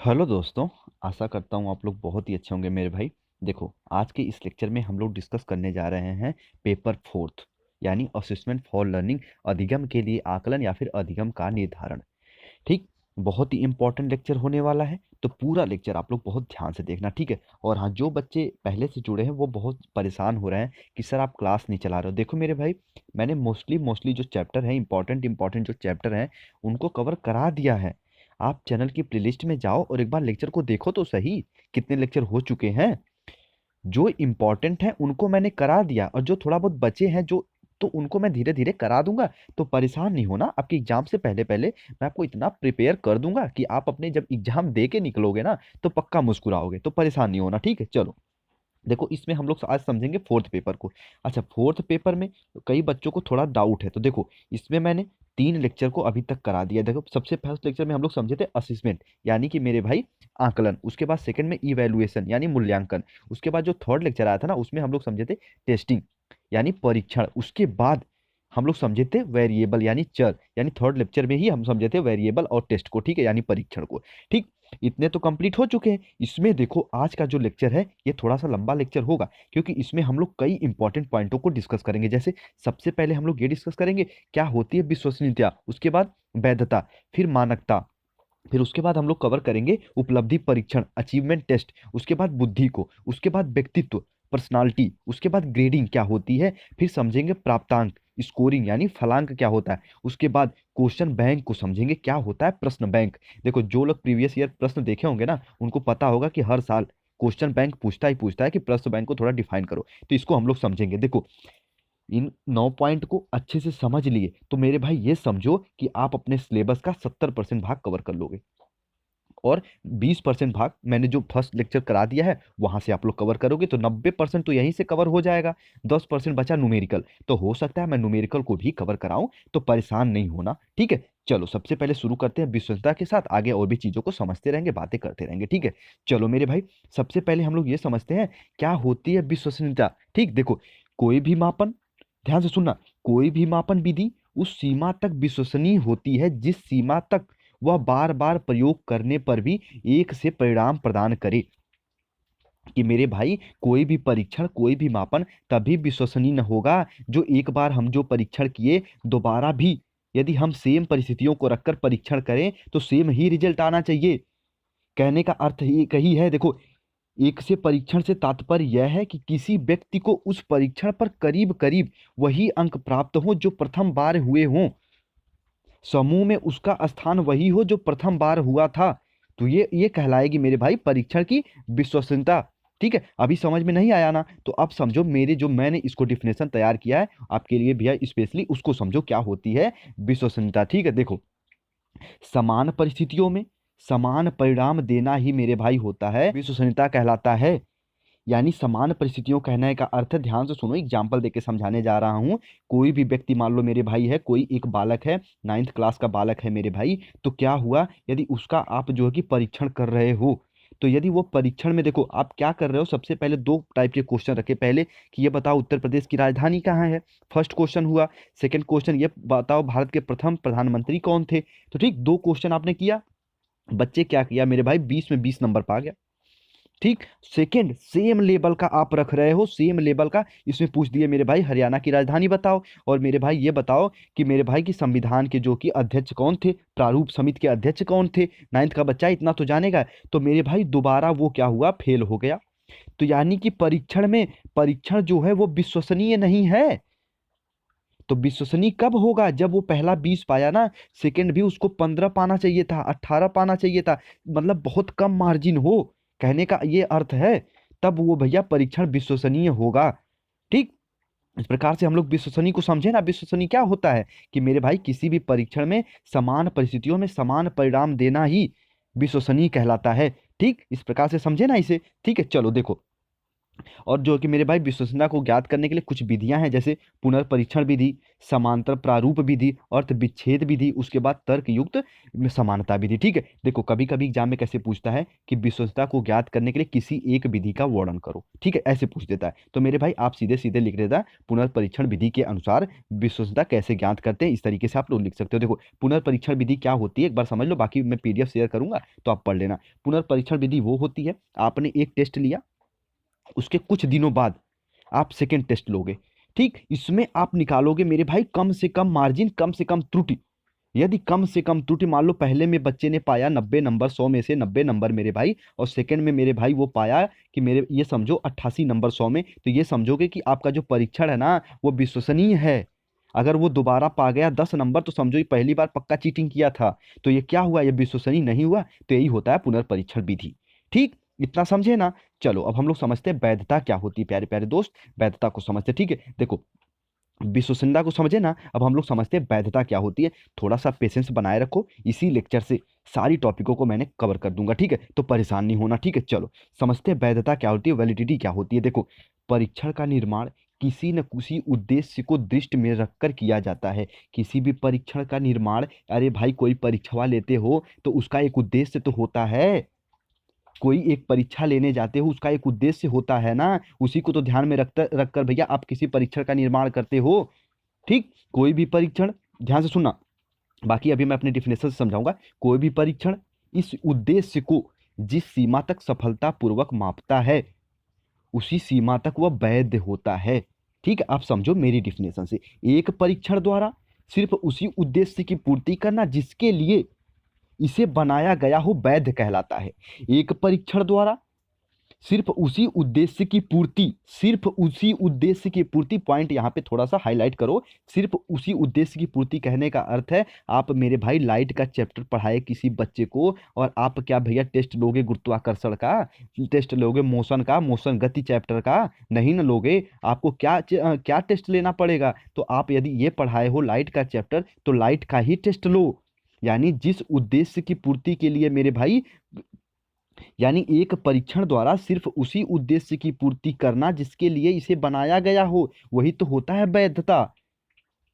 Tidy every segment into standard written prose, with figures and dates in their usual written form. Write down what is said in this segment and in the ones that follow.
Hello दोस्तों। आशा करता हूँ आप लोग बहुत ही अच्छे होंगे मेरे भाई। देखो, आज के इस लेक्चर में हम लोग डिस्कस करने जा रहे हैं पेपर फोर्थ, यानी असेसमेंट फॉर लर्निंग, अधिगम के लिए आकलन या फिर अधिगम का निर्धारण। ठीक, बहुत ही इंपॉर्टेंट लेक्चर होने वाला है, तो पूरा लेक्चर आप लोग बहुत ध्यान से देखना, ठीक है। और हाँ, जो बच्चे पहले से जुड़े हैं वो बहुत परेशान हो रहे हैं कि सर आप क्लास नहीं चला रहे हो। देखो मेरे भाई, मैंने मोस्टली मोस्टली जो चैप्टर हैं, इंपॉर्टेंट इंपॉर्टेंट जो चैप्टर हैं, उनको कवर करा दिया है। आप चैनल की प्लेलिस्ट में जाओ और एक बार लेक्चर को देखो तो सही, कितने लेक्चर हो चुके हैं। जो इम्पोर्टेंट हैं उनको मैंने करा दिया, और जो थोड़ा बहुत बचे हैं जो, तो उनको मैं धीरे धीरे करा दूंगा। तो परेशान नहीं होना, आपके एग्जाम से पहले पहले मैं आपको इतना प्रिपेयर कर दूंगा कि आप अपने जब एग्जाम दे के निकलोगे ना, तो पक्का मुस्कुराओगे। तो परेशान नहीं होना, ठीक है। चलो, देखो इसमें हम लोग आज समझेंगे फोर्थ पेपर को। अच्छा, फोर्थ पेपर में कई बच्चों को थोड़ा डाउट है, तो देखो इसमें मैंने 3 लेक्चर को अभी तक करा दिया। देखो, सबसे फर्स्ट लेक्चर में हम लोग समझे थे असेसमेंट, यानी कि मेरे भाई आकलन। उसके बाद सेकंड में इवैल्यूएशन यानी मूल्यांकन। उसके बाद जो थर्ड लेक्चर आया था ना, उसमें हम लोग समझे थे टेस्टिंग यानी परीक्षण। उसके बाद हम लोग समझे थे वेरिएबल यानी चर, यानी थर्ड लेक्चर में ही हम समझे थे वेरिएबल और टेस्ट को, ठीक है, यानी परीक्षण को। ठीक, इतने तो कंप्लीट हो चुके हैं। इसमें देखो आज का जो लेक्चर है ये थोड़ा सा लंबा लेक्चर होगा, क्योंकि इसमें हम लोग कई इंपॉर्टेंट पॉइंटों को डिस्कस करेंगे। जैसे सबसे पहले हम लोग ये डिस्कस करेंगे क्या होती है विश्वसनीयता, उसके बाद वैधता, फिर मानकता, फिर उसके बाद हम लोग कवर करेंगे उपलब्धि परीक्षण अचीवमेंट टेस्ट, उसके बाद बुद्धि को, उसके बाद व्यक्तित्व पर्सनालिटी, उसके बाद ग्रेडिंग क्या होती है, फिर समझेंगे प्राप्तांक स्कोरिंग यानी फलांक क्या होता है, उसके बाद क्वेश्चन बैंक को समझेंगे क्या होता है प्रश्न बैंक। देखो, जो लोग प्रीवियस ईयर प्रश्न देखे होंगे ना, उनको पता होगा कि हर साल क्वेश्चन बैंक पूछता ही पूछता है कि प्रश्न बैंक को थोड़ा डिफाइन करो। तो इसको हम लोग समझेंगे। देखो, इन 9 पॉइंट को अच्छे से समझ लिए तो मेरे भाई ये समझो कि आप अपने सिलेबस का 70% भाग कवर कर लोगे, और 20% भाग मैंने जो फर्स्ट लेक्चर करा दिया है वहां से आप लोग कवर करोगे, तो 90% तो यहीं से कवर हो जाएगा। 10% बचा न्यूमेरिकल, तो हो सकता है मैं न्यूमेरिकल को भी कवर कराऊं, तो परेशान नहीं होना, ठीक है। चलो सबसे पहले शुरू करते हैं विश्वसनीयता के साथ, आगे और भी चीजों को समझते रहेंगे, बातें करते रहेंगे, ठीक है। चलो मेरे भाई, सबसे पहले हम लोग ये समझते हैं क्या होती है विश्वसनीयता। ठीक, देखो, कोई भी मापन, ध्यान से सुनना, कोई भी मापन विधि उस सीमा तक विश्वसनीय होती है जिस सीमा तक वह बार बार प्रयोग करने पर भी एक से परिणाम प्रदान करे। कि मेरे भाई, कोई भी परीक्षण कोई भी मापन तभी विश्वसनीय न होगा जो एक बार हम जो परीक्षण किए दोबारा भी यदि हम सेम परिस्थितियों को रखकर परीक्षण करें तो सेम ही रिजल्ट आना चाहिए। कहने का अर्थ ही कही है। देखो, एक से परीक्षण से तात्पर्य यह है कि किसी व्यक्ति को उस परीक्षण पर करीब करीब वही अंक प्राप्त हो जो प्रथम बार हुए हों, समूह में उसका स्थान वही हो जो प्रथम बार हुआ था। तो ये कहलाएगी मेरे भाई परीक्षण की विश्वसनीयता। ठीक है, अभी समझ में नहीं आया ना, तो अब समझो मेरे जो मैंने इसको डिफिनेशन तैयार किया है आपके लिए भैया स्पेशली, उसको समझो क्या होती है विश्वसनीयता। ठीक है, देखो, समान परिस्थितियों में समान परिणाम देना ही मेरे भाई होता है विश्वसनीयता कहलाता है। यानी समान परिस्थितियों, कहने का अर्थ है, ध्यान से सुनो, एग्जाम्पल देके समझाने जा रहा हूँ। कोई भी व्यक्ति मान लो मेरे भाई है, कोई एक बालक है, 9th क्लास का बालक है मेरे भाई, तो क्या हुआ यदि उसका आप जो है कि परीक्षण कर रहे हो, तो यदि वो परीक्षण में, देखो आप क्या कर रहे हो, सबसे पहले 2 टाइप के क्वेश्चन रखे पहले कि ये बताओ उत्तर प्रदेश की राजधानी कहाँ है, फर्स्ट क्वेश्चन हुआ। सेकंड क्वेश्चन, ये बताओ भारत के प्रथम प्रधानमंत्री कौन थे। तो ठीक, 2 क्वेश्चन आपने किया। बच्चे क्या किया मेरे भाई, 20 में 20 नंबर पा गया। ठीक, सेकंड सेम लेवल का आप रख रहे हो, सेम लेवल का, इसमें पूछ दिए मेरे भाई हरियाणा की राजधानी बताओ, और मेरे भाई ये बताओ कि मेरे भाई की संविधान के जो कि अध्यक्ष कौन थे, प्रारूप समिति के अध्यक्ष कौन थे। 9th का बच्चा इतना तो जानेगा। तो मेरे भाई दोबारा वो क्या हुआ, फेल हो गया। तो यानी कि परीक्षण में, परीक्षण जो है वो विश्वसनीय नहीं है। तो विश्वसनीय कब होगा, जब वो पहला 20 पाया ना, सेकंड भी उसको 15 पाना चाहिए था, 18 पाना चाहिए था, मतलब बहुत कम मार्जिन हो, कहने का ये अर्थ है, तब वो भैया परीक्षण विश्वसनीय होगा। ठीक, इस प्रकार से हम लोग विश्वसनीय को समझे ना। विश्वसनीय क्या होता है कि मेरे भाई किसी भी परीक्षण में समान परिस्थितियों में समान परिणाम देना ही विश्वसनीय कहलाता है। ठीक, इस प्रकार से समझे ना इसे। ठीक है, चलो देखो, और जो कि मेरे भाई विश्वसनीयता को ज्ञात करने के लिए कुछ विधियां हैं, जैसे पुनर्परीक्षण विधि, समांतर प्रारूप विधि, अर्थ विच्छेद विधि, उसके बाद तर्कयुक्त समानता विधि। ठीक है, देखो कभी कभी एग्जाम में कैसे पूछता है कि विश्वसनीयता को ज्ञात करने के लिए किसी एक विधि का वर्णन करो। ठीक है, ऐसे पूछ देता है। तो मेरे भाई आप सीधे सीधे लिख देता पुनर्परीक्षण विधि के अनुसार विश्वसनीयता कैसे ज्ञात करते हैं, इस तरीके से आप लोग लिख सकते हो। देखो पुनर्परीक्षण विधि क्या होती है एक बार समझ लो, बाकी मैं पीडीएफ शेयर करूंगा तो आप पढ़ लेना। पुनर्परीक्षण विधि वो होती है, आपने एक टेस्ट लिया, उसके कुछ दिनों बाद आप सेकेंड टेस्ट लोगे। ठीक, इसमें आप निकालोगे मेरे भाई कम से कम मार्जिन, कम से कम त्रुटि। यदि कम से कम त्रुटि मान लो पहले में बच्चे ने पाया 90 नंबर, 100 में से 90 नंबर मेरे भाई, और सेकंड में मेरे भाई वो पाया कि मेरे ये समझो 88 नंबर 100 में, तो ये समझोगे कि आपका जो परीक्षण है ना वो विश्वसनीय है। अगर वो दोबारा पा गया 10 नंबर तो समझो ये पहली बार पक्का चीटिंग किया था, तो ये क्या हुआ, ये विश्वसनीय नहीं हुआ। तो यही होता है पुनर्परीक्षण विधि। ठीक, इतना समझे ना। चलो अब हम लोग समझते हैं वैधता क्या होती है, प्यारे प्यारे दोस्त, वैधता को समझते हैं। ठीक है, देखो विश्वसनीयता को समझे ना, अब हम लोग समझते हैं वैधता क्या होती है। थोड़ा सा पेशेंस बनाए रखो, इसी लेक्चर से सारी टॉपिकों को मैंने कवर कर दूंगा। ठीक है, तो परेशान नहीं होना। ठीक है, चलो समझते हैं वैधता क्या होती है, वैलिडिटी क्या होती है। देखो परीक्षण का निर्माण किसी न किसी उद्देश्य को दृष्टि में रखकर किया जाता है। किसी भी परीक्षण का निर्माण, अरे भाई कोई परीक्षा लेते हो तो उसका एक उद्देश्य तो होता है। कोई एक परीक्षा लेने जाते हो उसका एक उद्देश्य होता है ना, उसी को तो ध्यान में रखकर भैया आप किसी परीक्षण का निर्माण करते हो। ठीक, कोई भी परीक्षण, ध्यान से सुनना, बाकी अभी मैं अपने डिफिनेशन से समझाऊंगा। कोई भी परीक्षण इस उद्देश्य को जिस सीमा तक सफलतापूर्वक मापता है उसी सीमा तक वह वैध होता है। ठीक है, आप समझो मेरी डिफिनेशन से, एक परीक्षण द्वारा सिर्फ उसी उद्देश्य की पूर्ति करना जिसके लिए इसे बनाया गया हो वैध कहलाता है। एक परीक्षण द्वारा सिर्फ उसी उद्देश्य की पूर्ति, सिर्फ उसी उद्देश्य की पूर्ति, पॉइंट यहाँ पे थोड़ा सा हाईलाइट करो, सिर्फ उसी उद्देश्य की पूर्ति कहने का अर्थ है आप मेरे भाई लाइट का चैप्टर पढ़ाए किसी बच्चे को और आप क्या भैया टेस्ट लोगे गुरुत्वाकर्षण का, टेस्ट लोगे मोशन का, मोशन गति चैप्टर का, नहीं ना लोगे। आपको क्या टेस्ट लेना पड़ेगा, तो आप यदि ये पढ़ाए हो लाइट का चैप्टर तो लाइट का ही टेस्ट लो। यानी जिस उद्देश्य की पूर्ति के लिए मेरे भाई, यानी एक परीक्षण द्वारा सिर्फ उसी उद्देश्य की पूर्ति करना जिसके लिए इसे बनाया गया हो, वही तो होता है वैधता।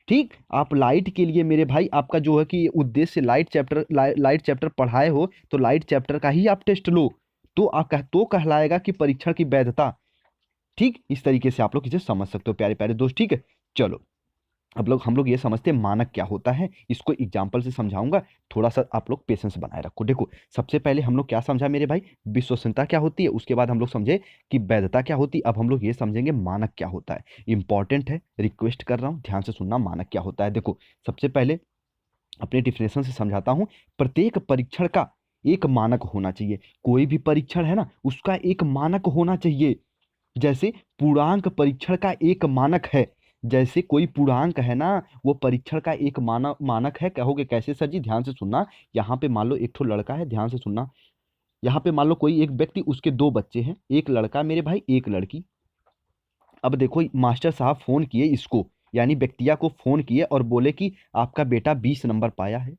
ठीक, आप लाइट के लिए मेरे भाई आपका जो है कि उद्देश्य लाइट चैप्टर पढ़ाए हो तो लाइट चैप्टर का ही आप टेस्ट लो, तो तो कहलाएगा कि परीक्षण की वैधता। ठीक, इस तरीके से आप लोग इसे समझ सकते हो प्यारे प्यारे दोस्त। ठीक है, चलो अब लोग हम लोग ये समझते हैं मानक क्या होता है, इसको एग्जाम्पल से समझाऊंगा, थोड़ा सा आप लोग पेशेंस बनाए रखो। देखो सबसे पहले हम लोग क्या समझा मेरे भाई, विश्वसनीयता क्या होती है, उसके बाद हम लोग समझे कि वैधता क्या होती है। अब हम लोग ये समझेंगे मानक क्या होता है। इंपॉर्टेंट है, रिक्वेस्ट कर रहा हूँ ध्यान से सुनना, मानक क्या होता है। देखो सबसे पहले अपने डिफिनेशन से समझाता हूँ। प्रत्येक परीक्षण का एक मानक होना चाहिए। कोई भी परीक्षण है ना उसका एक मानक होना चाहिए। जैसे पूर्णांक परीक्षण का एक मानक है, जैसे कोई पूर्णांक है ना वो परीक्षण का एक मानक है। कहोगे कैसे सर जी, ध्यान से सुनना। यहाँ पे मान लो एक ठो लड़का है, ध्यान से सुनना। यहाँ पे मान लो कोई एक व्यक्ति, उसके दो बच्चे हैं, एक लड़का मेरे भाई एक लड़की। अब देखो मास्टर साहब फोन किए इसको, यानी व्यक्तिया को फोन किए और बोले कि आपका बेटा 20 नंबर पाया है।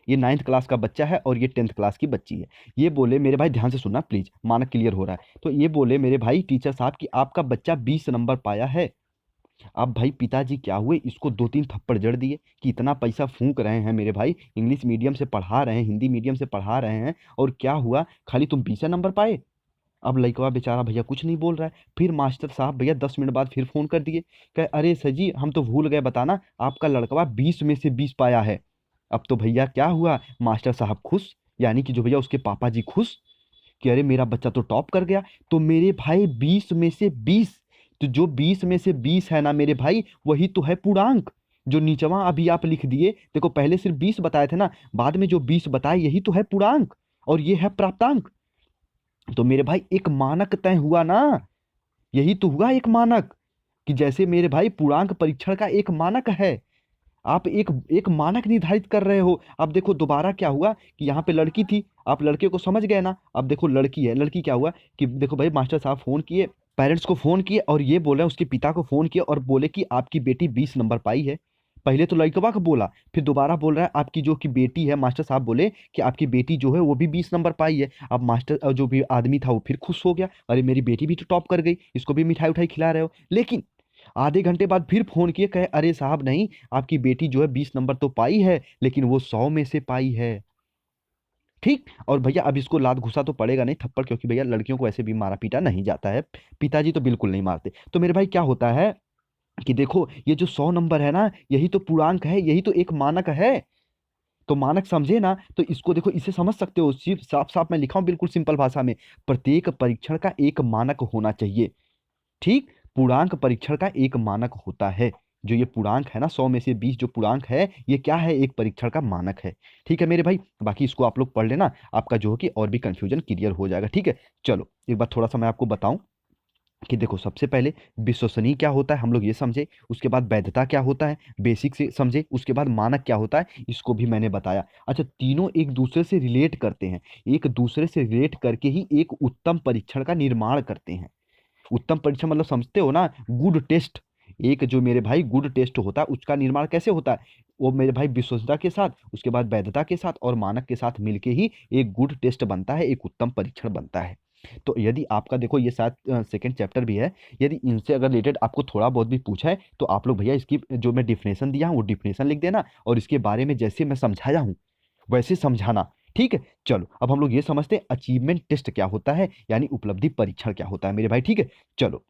ये 9th क्लास का बच्चा है और ये 10th क्लास की बच्ची है। ये बोले मेरे भाई, ध्यान से सुनना प्लीज, मानक क्लियर हो रहा है। तो ये बोले मेरे भाई टीचर साहब कि आपका बच्चा 20 नंबर पाया है। अब भाई पिताजी क्या हुए, इसको 2-3 थप्पड़ जड़ दिए कि इतना पैसा फूंक रहे हैं मेरे भाई, इंग्लिश मीडियम से पढ़ा रहे हैं, हिंदी मीडियम से पढ़ा रहे हैं, और क्या हुआ, खाली तुम 20 नंबर पाए। अब लड़कवा बेचारा भैया कुछ नहीं बोल रहा है। फिर मास्टर साहब भैया 10 मिनट बाद फिर फोन कर दिए, कहे अरे सर जी हम तो भूल गए बताना, आपका लड़कवा 20 में से 20 पाया है। अब तो भैया क्या हुआ, मास्टर साहब खुश, यानी कि जो भैया उसके पापा जी खुश कि अरे मेरा बच्चा तो टॉप कर गया। तो मेरे भाई 20 में से 20, तो जो 20 में से 20 है ना मेरे भाई वही तो है पूर्णांक। जो नीचवा अभी आप लिख दिए, देखो पहले सिर्फ 20 बताए थे ना, बाद में जो 20 बताए यही तो है पूर्णांक और ये है प्राप्तांक। तो मेरे भाई एक मानक तय हुआ ना, यही तो हुआ एक मानक, कि जैसे मेरे भाई पूर्णांक परीक्षण का एक मानक है, आप एक एक मानक निर्धारित कर रहे हो। अब देखो दोबारा क्या हुआ कि यहाँ पे लड़की थी, आप लड़के को समझ गए ना। अब देखो लड़की है, लड़की क्या हुआ कि देखो भाई मास्टर साहब फोन किए, पेरेंट्स को फोन किए और ये बोले उसके पिता को फोन किए और बोले कि आपकी बेटी 20 नंबर पाई है। पहले तो लड़कवा का बोला, फिर दोबारा बोल रहा है आपकी जो कि बेटी है, मास्टर साहब बोले कि आपकी बेटी जो है वो भी 20 नंबर पाई है। अब मास्टर जो भी आदमी था वो फिर खुश हो गया, अरे मेरी बेटी भी तो टॉप कर गई, इसको भी मिठाई उठाई खिला रहे हो। लेकिन आधे घंटे बाद फिर फोन किए, कहे अरे साहब नहीं, आपकी बेटी जो है 20 नंबर तो पाई है, लेकिन वो 100 में से पाई है। ठीक। और भैया अब इसको लात घुसा तो पड़ेगा नहीं थप्पड़, क्योंकि भैया लड़कियों को ऐसे भी मारा पीटा नहीं जाता है, पिताजी तो बिल्कुल नहीं मारते। तो मेरे भाई क्या होता है कि देखो ये जो 100 नंबर है ना, यही तो पूर्णांक है, यही तो एक मानक है। तो मानक समझे ना, तो इसको देखो, इसे समझ सकते हो, सिर्फ साफ साफ मैं लिखा हूं बिल्कुल सिंपल भाषा में, प्रत्येक परीक्षण का एक मानक होना चाहिए। ठीक। पूर्णांक परीक्षण का एक मानक होता है। जो ये पूर्णांक है ना, 100 में से 20 जो पूर्णांक है, ये क्या है, एक परीक्षण का मानक है। ठीक है मेरे भाई, बाकी इसको आप लोग पढ़ लेना, आपका जो है कि और भी कंफ्यूजन क्लियर हो जाएगा। ठीक है। चलो एक बार थोड़ा सा मैं आपको बताऊं कि देखो, सबसे पहले विश्वसनीय क्या होता है हम लोग ये समझे, उसके बाद वैधता क्या होता है बेसिक से समझे, उसके बाद मानक क्या होता है इसको भी मैंने बताया। अच्छा, तीनों एक दूसरे से रिलेट करते हैं, एक दूसरे से रिलेट करके ही एक उत्तम परीक्षण का निर्माण करते हैं। उत्तम परीक्षण मतलब समझते हो ना, गुड टेस्ट। एक जो मेरे भाई गुड टेस्ट होता है उसका निर्माण कैसे होता है, वो मेरे भाई विश्वसनीयता के साथ, उसके बाद वैधता के साथ और मानक के साथ मिलके ही एक गुड टेस्ट बनता है, एक उत्तम परीक्षण बनता है। तो यदि आपका देखो ये साथ सेकंड चैप्टर भी है, यदि इनसे अगर रिलेटेड आपको थोड़ा बहुत भी पूछा है तो आप लोग भैया इसकी जो मैं डिफिनेशन दिया हूँ वो डिफिनेशन लिख देना, और इसके बारे में जैसे मैं समझाया हूँ वैसे समझाना। ठीक है। चलो अब हम लोग ये समझते हैं अचीवमेंट टेस्ट क्या होता है, यानी उपलब्धि परीक्षण क्या होता है मेरे भाई। ठीक है। चलो,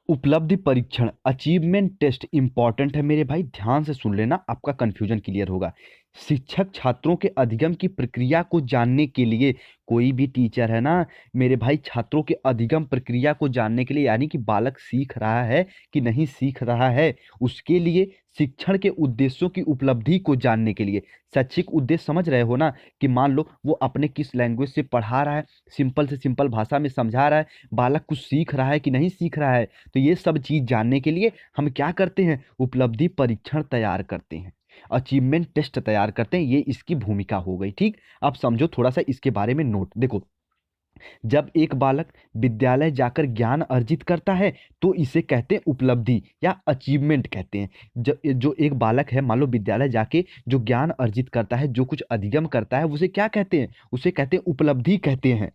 उपलब्धि परीक्षण अचीवमेंट टेस्ट इंपॉर्टेंट है मेरे भाई, ध्यान से सुन लेना, आपका कंफ्यूजन क्लियर होगा। शिक्षक छात्रों के अधिगम की प्रक्रिया को जानने के लिए, कोई भी टीचर है ना मेरे भाई, छात्रों के अधिगम प्रक्रिया को जानने के लिए, यानी कि बालक सीख रहा है कि नहीं सीख रहा है, उसके लिए शिक्षण के उद्देश्यों की उपलब्धि को जानने के लिए। शैक्षिक उद्देश्य समझ रहे हो ना, कि मान लो वो अपने किस लैंग्वेज से पढ़ा रहा है, सिंपल से सिंपल भाषा में समझा रहा है, बालक कुछ सीख रहा है कि नहीं सीख रहा है। तो ये सब चीज जानने के लिए हम क्या करते हैं, उपलब्धि परीक्षण तैयार करते हैं, अचीवमेंट टेस्ट तैयार करते हैं, ये इसकी भूमिका हो गई। ठीक। अब समझो थोड़ा सा इसके बारे में नोट, देखो, जब एक बालक विद्यालय जाकर ज्ञान अर्जित करता है तो इसे कहते हैं उपलब्धि या अचीवमेंट कहते हैं। जो एक बालक है मान लो विद्यालय जाके जो ज्ञान अर्जित करता है, जो कुछ अधिगम करता है, उसे क्या कहते हैं, उसे कहते हैं उपलब्धि कहते हैं।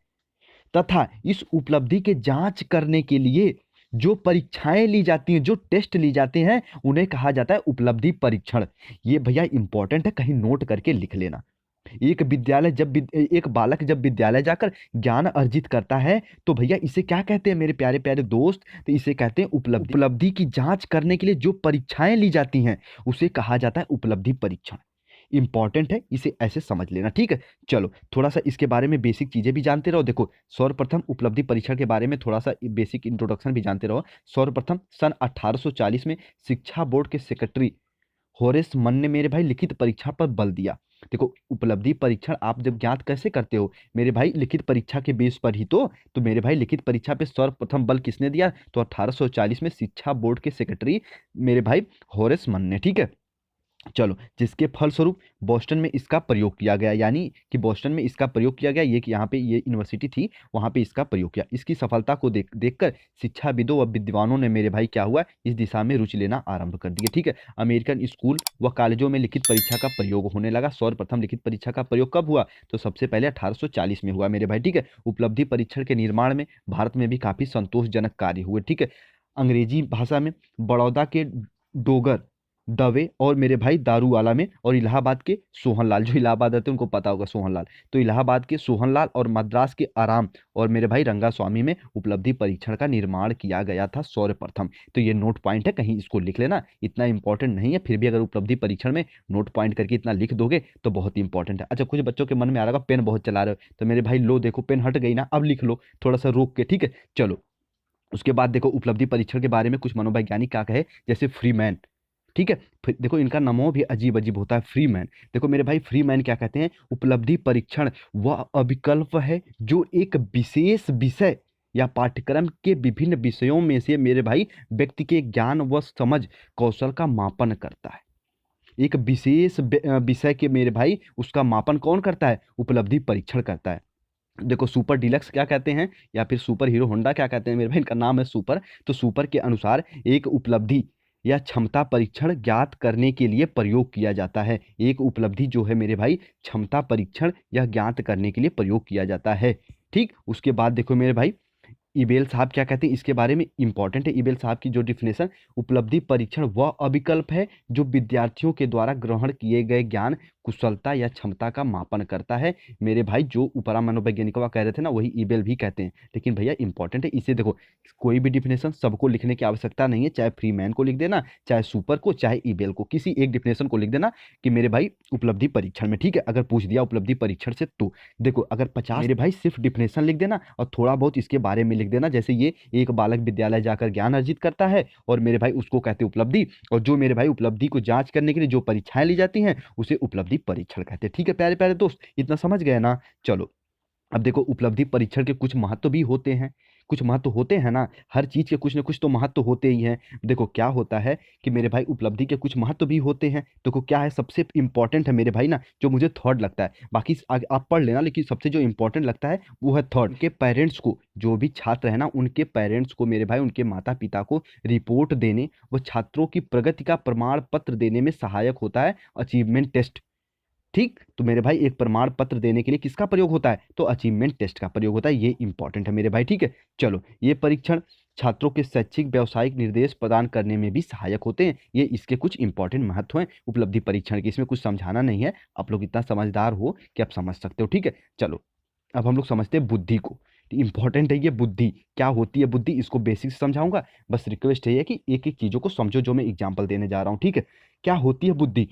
तथा इस उपलब्धि के जांच करने के लिए जो परीक्षाएं ली जाती हैं, जो टेस्ट ली जाते हैं, उन्हें कहा जाता है उपलब्धि परीक्षण। ये भैया इंपॉर्टेंट है, कहीं नोट करके लिख लेना। एक बालक जब विद्यालय जाकर ज्ञान अर्जित करता है तो भैया इसे क्या कहते हैं मेरे प्यारे प्यारे दोस्त, तो इसे कहते हैं उपलब्धि। उपलब्धि की जांच करने के लिए जो परीक्षाएं ली जाती हैं उसे कहा जाता है उपलब्धि परीक्षण। इंपॉर्टेंट है, इसे ऐसे समझ लेना। ठीक है। चलो थोड़ा सा इसके बारे में बेसिक चीजें भी जानते रहो। देखो, सर्वप्रथम उपलब्धि परीक्षण के बारे में थोड़ा सा बेसिक इंट्रोडक्शन भी जानते रहो। सर्वप्रथम सन 1840 में शिक्षा बोर्ड के सेक्रेटरी होरेस मन ने मेरे भाई लिखित परीक्षा पर बल दिया। देखो, उपलब्धि परीक्षण आप जब ज्ञात कैसे करते हो मेरे भाई, लिखित परीक्षा के बेस पर ही तो मेरे भाई लिखित परीक्षा पे सर्वप्रथम बल किसने दिया, तो 1840 में शिक्षा बोर्ड के सेक्रेटरी मेरे भाई होरेस मन ने। ठीक है। चलो, जिसके फलस्वरूप बोस्टन में इसका प्रयोग किया गया, यानी कि बोस्टन में इसका प्रयोग किया गया, ये कि यहाँ पे ये यूनिवर्सिटी थी, वहाँ पे इसका प्रयोग किया। इसकी सफलता को देखकर शिक्षाविदों व विद्वानों ने मेरे भाई क्या हुआ, इस दिशा में रुचि लेना आरंभ कर दिया। ठीक है। अमेरिकन स्कूल व कॉलेजों में लिखित परीक्षा का प्रयोग होने लगा। सर्वप्रथम लिखित परीक्षा का प्रयोग कब हुआ, तो सबसे पहले 1840 में हुआ मेरे भाई। ठीक है। उपलब्धि परीक्षण के निर्माण में भारत में भी काफी संतोषजनक कार्य हुए। ठीक है। अंग्रेजी भाषा में बड़ौदा के डोगर दवे और मेरे भाई दारूवाला में, और इलाहाबाद के सोहनलाल, जो इलाहाबाद रहते हैं उनको पता होगा सोहनलाल, तो इलाहाबाद के सोहनलाल और मद्रास के आराम और मेरे भाई रंगास्वामी में उपलब्धि परीक्षण का निर्माण किया गया था सर्वप्रथम। तो ये नोट पॉइंट है, कहीं इसको लिख लेना, इतना इंपॉर्टेंट नहीं है, फिर भी अगर उपलब्धि परीक्षण में नोट पॉइंट करके इतना लिख दोगे तो बहुत इंपॉर्टेंट है। अच्छा, कुछ बच्चों के मन में आ रहा होगा पेन बहुत चला रहे हो, तो मेरे भाई लो देखो, पेन हट गई ना, अब लिख लो थोड़ा सा रोक के। ठीक है। चलो, उसके बाद देखो उपलब्धि परीक्षण के बारे में कुछ मनोवैज्ञानिक क्या कहे, जैसे फ्रीमैन। ठीक है। फिर देखो इनका नामों भी अजीब अजीब होता है, फ्रीमैन। देखो मेरे भाई, फ्रीमैन क्या कहते हैं, उपलब्धि परीक्षण वह अविकल्प है जो एक विशेष विषय या पाठ्यक्रम के विभिन्न विषयों में से मेरे भाई व्यक्ति के ज्ञान व समझ कौशल का मापन करता है। एक विशेष विषय के मेरे भाई उसका मापन कौन करता है, उपलब्धि परीक्षण करता है। देखो सुपर डीलक्स क्या कहते हैं या फिर सुपर हीरो होंडा क्या कहते हैं मेरे भाई, इनका नाम है सुपर। तो सुपर के अनुसार एक उपलब्धि या क्षमता परीक्षण ज्ञात करने के लिए प्रयोग किया जाता है। एक उपलब्धि जो है मेरे भाई क्षमता परीक्षण या ज्ञात करने के लिए प्रयोग किया जाता है। ठीक, उसके बाद देखो मेरे भाई ईबेल साहब क्या कहते हैं इसके बारे में, इंपॉर्टेंट है ईबेल साहब की जो डिफिनेशन। उपलब्धि परीक्षण वह अविकल्प है जो विद्यार्थियों के द्वारा ग्रहण किए गए ज्ञान, कुशलता या क्षमता का मापन करता है। मेरे भाई जो उपरा मनोवैज्ञानिकों कह रहे थे ना वही ईबेल भी कहते हैं, लेकिन भैया इंपॉर्टेंट है इसे देखो। कोई भी डिफिनेशन सबको लिखने की आवश्यकता नहीं है, चाहे फ्री मैन को लिख देना, चाहे सुपर को, चाहे ईबेल को, किसी एक डिफिनेशन को लिख देना कि मेरे भाई उपलब्धि परीक्षण में। ठीक है, अगर पूछ दिया उपलब्धि परीक्षण से तो देखो अगर 50 मेरे भाई सिर्फ डिफिनेशन लिख देना और थोड़ा बहुत इसके बारे में लिख देना, जैसे ये एक बालक विद्यालय जाकर ज्ञान अर्जित करता है और मेरे भाई उसको कहते हैं उपलब्धि, और जो मेरे भाई उपलब्धि को जांच करने के लिए जो परीक्षाएं ली जाती हैं उसे उपलब्धि परीक्षण कहते हैं। ठीक है प्यारे प्यारे दोस्त, इतना समझ गए ना। चलो अब देखो उपलब्धि परीक्षण के कुछ महत्व भी होते हैं, कुछ महत्व होते हैं ना, हर चीज के कुछ ना कुछ तो महत्व होते ही हैं। देखो क्या होता है कि मेरे भाई उपलब्धि के कुछ महत्व भी होते हैं। देखो क्या है सबसे इंपॉर्टेंट है मेरे भाई ना, जो मुझे थर्ड लगता है, बाकी आगे आप पढ़ लेना, लेकिन सबसे जो इंपॉर्टेंट लगता है वो है थर्ड के पेरेंट्स को, जो भी छात्र है ना उनके पेरेंट्स को मेरे भाई उनके माता पिता को रिपोर्ट देने व छात्रों की प्रगति का प्रमाण पत्र देने में सहायक होता है अचीवमेंट टेस्ट। ठीक, तो मेरे भाई एक प्रमाण पत्र देने के लिए किसका प्रयोग होता है, तो अचीवमेंट टेस्ट का प्रयोग होता है, ये इंपॉर्टेंट है मेरे भाई। ठीक है, चलो ये परीक्षण छात्रों के शैक्षिक व्यावसायिक निर्देश प्रदान करने में भी सहायक होते हैं। ये इसके कुछ इंपॉर्टेंट महत्व हैं उपलब्धि परीक्षण के, इसमें कुछ समझाना नहीं है, आप लोग इतना समझदार हो कि आप समझ सकते हो। ठीक है, चलो अब हम लोग समझते हैं बुद्धि को। इंपॉर्टेंट है ये बुद्धि, क्या होती है बुद्धि, इसको बेसिक से समझाऊंगा। बस रिक्वेस्ट है कि एक एक चीजों को समझो जो मैं एग्जाम्पल देने जा रहा हूँ। ठीक है, क्या होती है बुद्धि,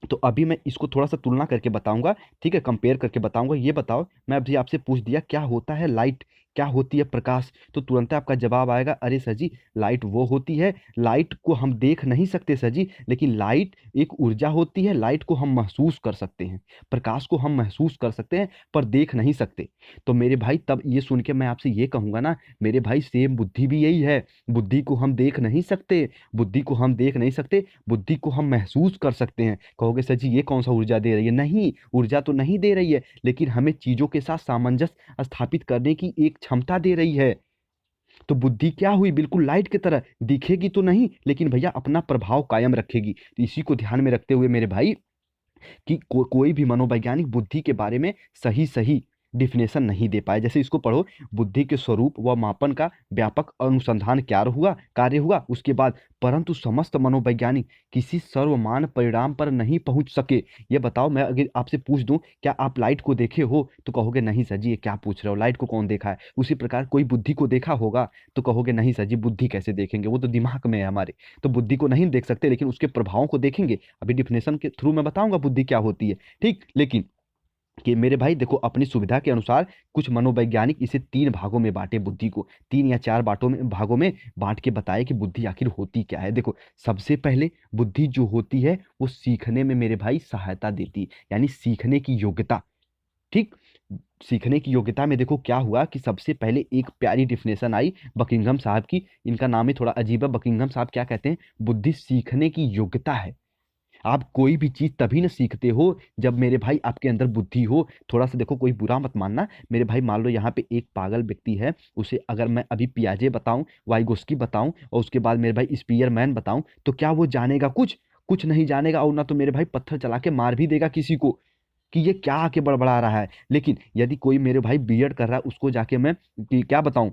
तो अभी मैं इसको थोड़ा सा तुलना करके बताऊंगा। ठीक है, कंपेयर करके बताऊंगा। ये बताओ, मैं अभी आपसे पूछ दिया क्या होता है लाइट, क्या होती है प्रकाश, तो तुरंत आपका जवाब आएगा अरे सर जी लाइट वो होती है, लाइट को हम देख नहीं सकते सर जी, लेकिन लाइट एक ऊर्जा होती है, लाइट को हम महसूस कर सकते हैं, प्रकाश को हम महसूस कर सकते हैं पर देख नहीं सकते। तो मेरे भाई तब ये सुन के मैं आपसे ये कहूंगा ना मेरे भाई सेम बुद्धि भी यही है। बुद्धि को हम देख नहीं सकते, बुद्धि को हम देख नहीं सकते, बुद्धि को हम महसूस कर सकते हैं। कहोगे सर जी ये कौन सा ऊर्जा दे रही है, नहीं ऊर्जा तो नहीं दे रही है, लेकिन हमें चीजों के साथ सामंजस्य स्थापित करने की एक क्षमता दे रही है। तो बुद्धि क्या हुई, बिल्कुल लाइट की तरह दिखेगी तो नहीं, लेकिन भैया अपना प्रभाव कायम रखेगी। तो इसी को ध्यान में रखते हुए मेरे भाई कि कोई भी मनोवैज्ञानिक बुद्धि के बारे में सही सही डिफिनेशन नहीं दे पाए। जैसे इसको पढ़ो, बुद्धि के स्वरूप व मापन का व्यापक अनुसंधान क्या हुआ कार्य हुआ, उसके बाद परंतु समस्त मनोवैज्ञानिक किसी सर्वमान्य परिणाम पर नहीं पहुंच सके। ये बताओ, मैं अगर आपसे पूछ दूं क्या आप लाइट को देखे हो, तो कहोगे नहीं सर जी ये क्या पूछ रहे हो, लाइट को कौन देखा है। उसी प्रकार कोई बुद्धि को देखा होगा तो कहोगे नहीं सर जी बुद्धि कैसे देखेंगे, वो तो दिमाग में है हमारे, तो बुद्धि को नहीं देख सकते, लेकिन उसके प्रभावों को देखेंगे। अभी डिफिनेशन के थ्रू मैं बताऊंगा बुद्धि क्या होती है। ठीक, लेकिन कि मेरे भाई देखो अपनी सुविधा के अनुसार कुछ मनोवैज्ञानिक इसे तीन भागों में बांटे, बुद्धि को तीन या चार भागों में बांट के बताए कि बुद्धि आखिर होती क्या है। देखो सबसे पहले बुद्धि जो होती है वो सीखने में मेरे भाई सहायता देती है, यानी सीखने की योग्यता। ठीक, सीखने की योग्यता में देखो क्या हुआ कि सबसे पहले एक प्यारी डिफिनेशन आई बकिंघम साहब की, इनका नाम ही थोड़ा अजीब है। बकिंघम साहब क्या कहते हैं, बुद्धि सीखने की योग्यता है। आप कोई भी चीज तभी ना सीखते हो जब मेरे भाई आपके अंदर बुद्धि हो। थोड़ा सा देखो, कोई बुरा मत मानना मेरे भाई, मान लो यहाँ पे एक पागल व्यक्ति है, उसे अगर मैं अभी पियाजे बताऊं, वाइगोस्की बताऊं और उसके बाद मेरे भाई स्पीयरमैन बताऊं, तो क्या वो जानेगा, कुछ कुछ नहीं जानेगा, और ना तो मेरे भाई पत्थर चला के मार भी देगा किसी को कि ये क्या आके बड़बड़ा रहा है। लेकिन यदि कोई मेरे भाई बीएड कर रहा है उसको जाके मैं कि क्या बताऊं,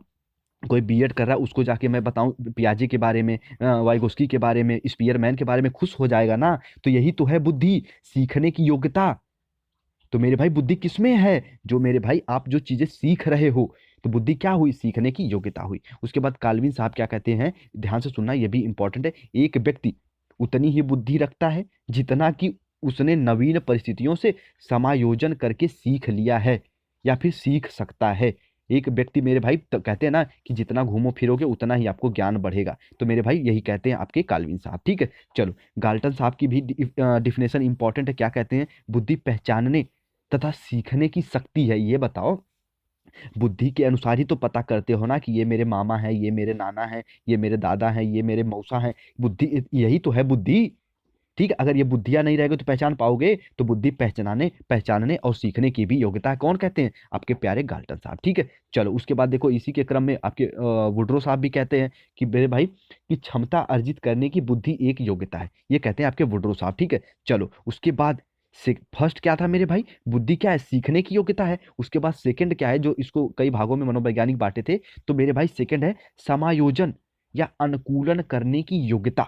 कोई बीएड कर रहा है उसको जाके मैं बताऊं पियाजे के बारे में, वाइगोस्की के बारे में, स्पीयरमैन के बारे में, खुश हो जाएगा ना। तो यही तो है बुद्धि, सीखने की योग्यता। तो मेरे भाई बुद्धि किसमें है, जो मेरे भाई आप जो चीजें सीख रहे हो, तो बुद्धि क्या हुई, सीखने की योग्यता हुई। उसके बाद काल्विन साहब क्या कहते हैं, ध्यान से सुनना ये भी इंपॉर्टेंट है, एक व्यक्ति उतनी ही बुद्धि रखता है जितना कि उसने नवीन परिस्थितियों से समायोजन करके सीख लिया है या फिर सीख सकता है। एक व्यक्ति मेरे भाई तो कहते हैं ना कि जितना घूमो फिरोगे उतना ही आपको ज्ञान बढ़ेगा, तो मेरे भाई यही कहते हैं आपके काल्विन साहब। ठीक है, चलो गाल्टन साहब की भी डिफिनेशन इंपॉर्टेंट है, क्या कहते हैं, बुद्धि पहचानने तथा सीखने की शक्ति है। ये बताओ, बुद्धि के अनुसार ही तो पता करते हो ना कि ये मेरे मामा है, ये मेरे नाना है, ये मेरे दादा है, ये मेरे मौसा है, बुद्धि यही तो है बुद्धि। ठीक है, अगर ये बुद्धियां नहीं रहेगी तो पहचान पाओगे, तो बुद्धि पहचानने पहचानने और सीखने की भी योग्यता है। कौन कहते हैं? आपके प्यारे गाल्टन साहब। ठीक है, चलो उसके बाद देखो इसी के क्रम में आपके वुड्रो साहब भी कहते हैं कि मेरे भाई कि क्षमता अर्जित करने की बुद्धि एक योग्यता है, ये कहते हैं आपके वुड्रो साहब। ठीक है, चलो उसके बाद फर्स्ट क्या था मेरे भाई? बुद्धि क्या है? सीखने की योग्यता है। उसके बाद सेकंड क्या है, जो इसको कई भागों में मनोवैज्ञानिक बांटे थे, तो मेरे भाई सेकंड है समायोजन या अनुकूलन करने की योग्यता।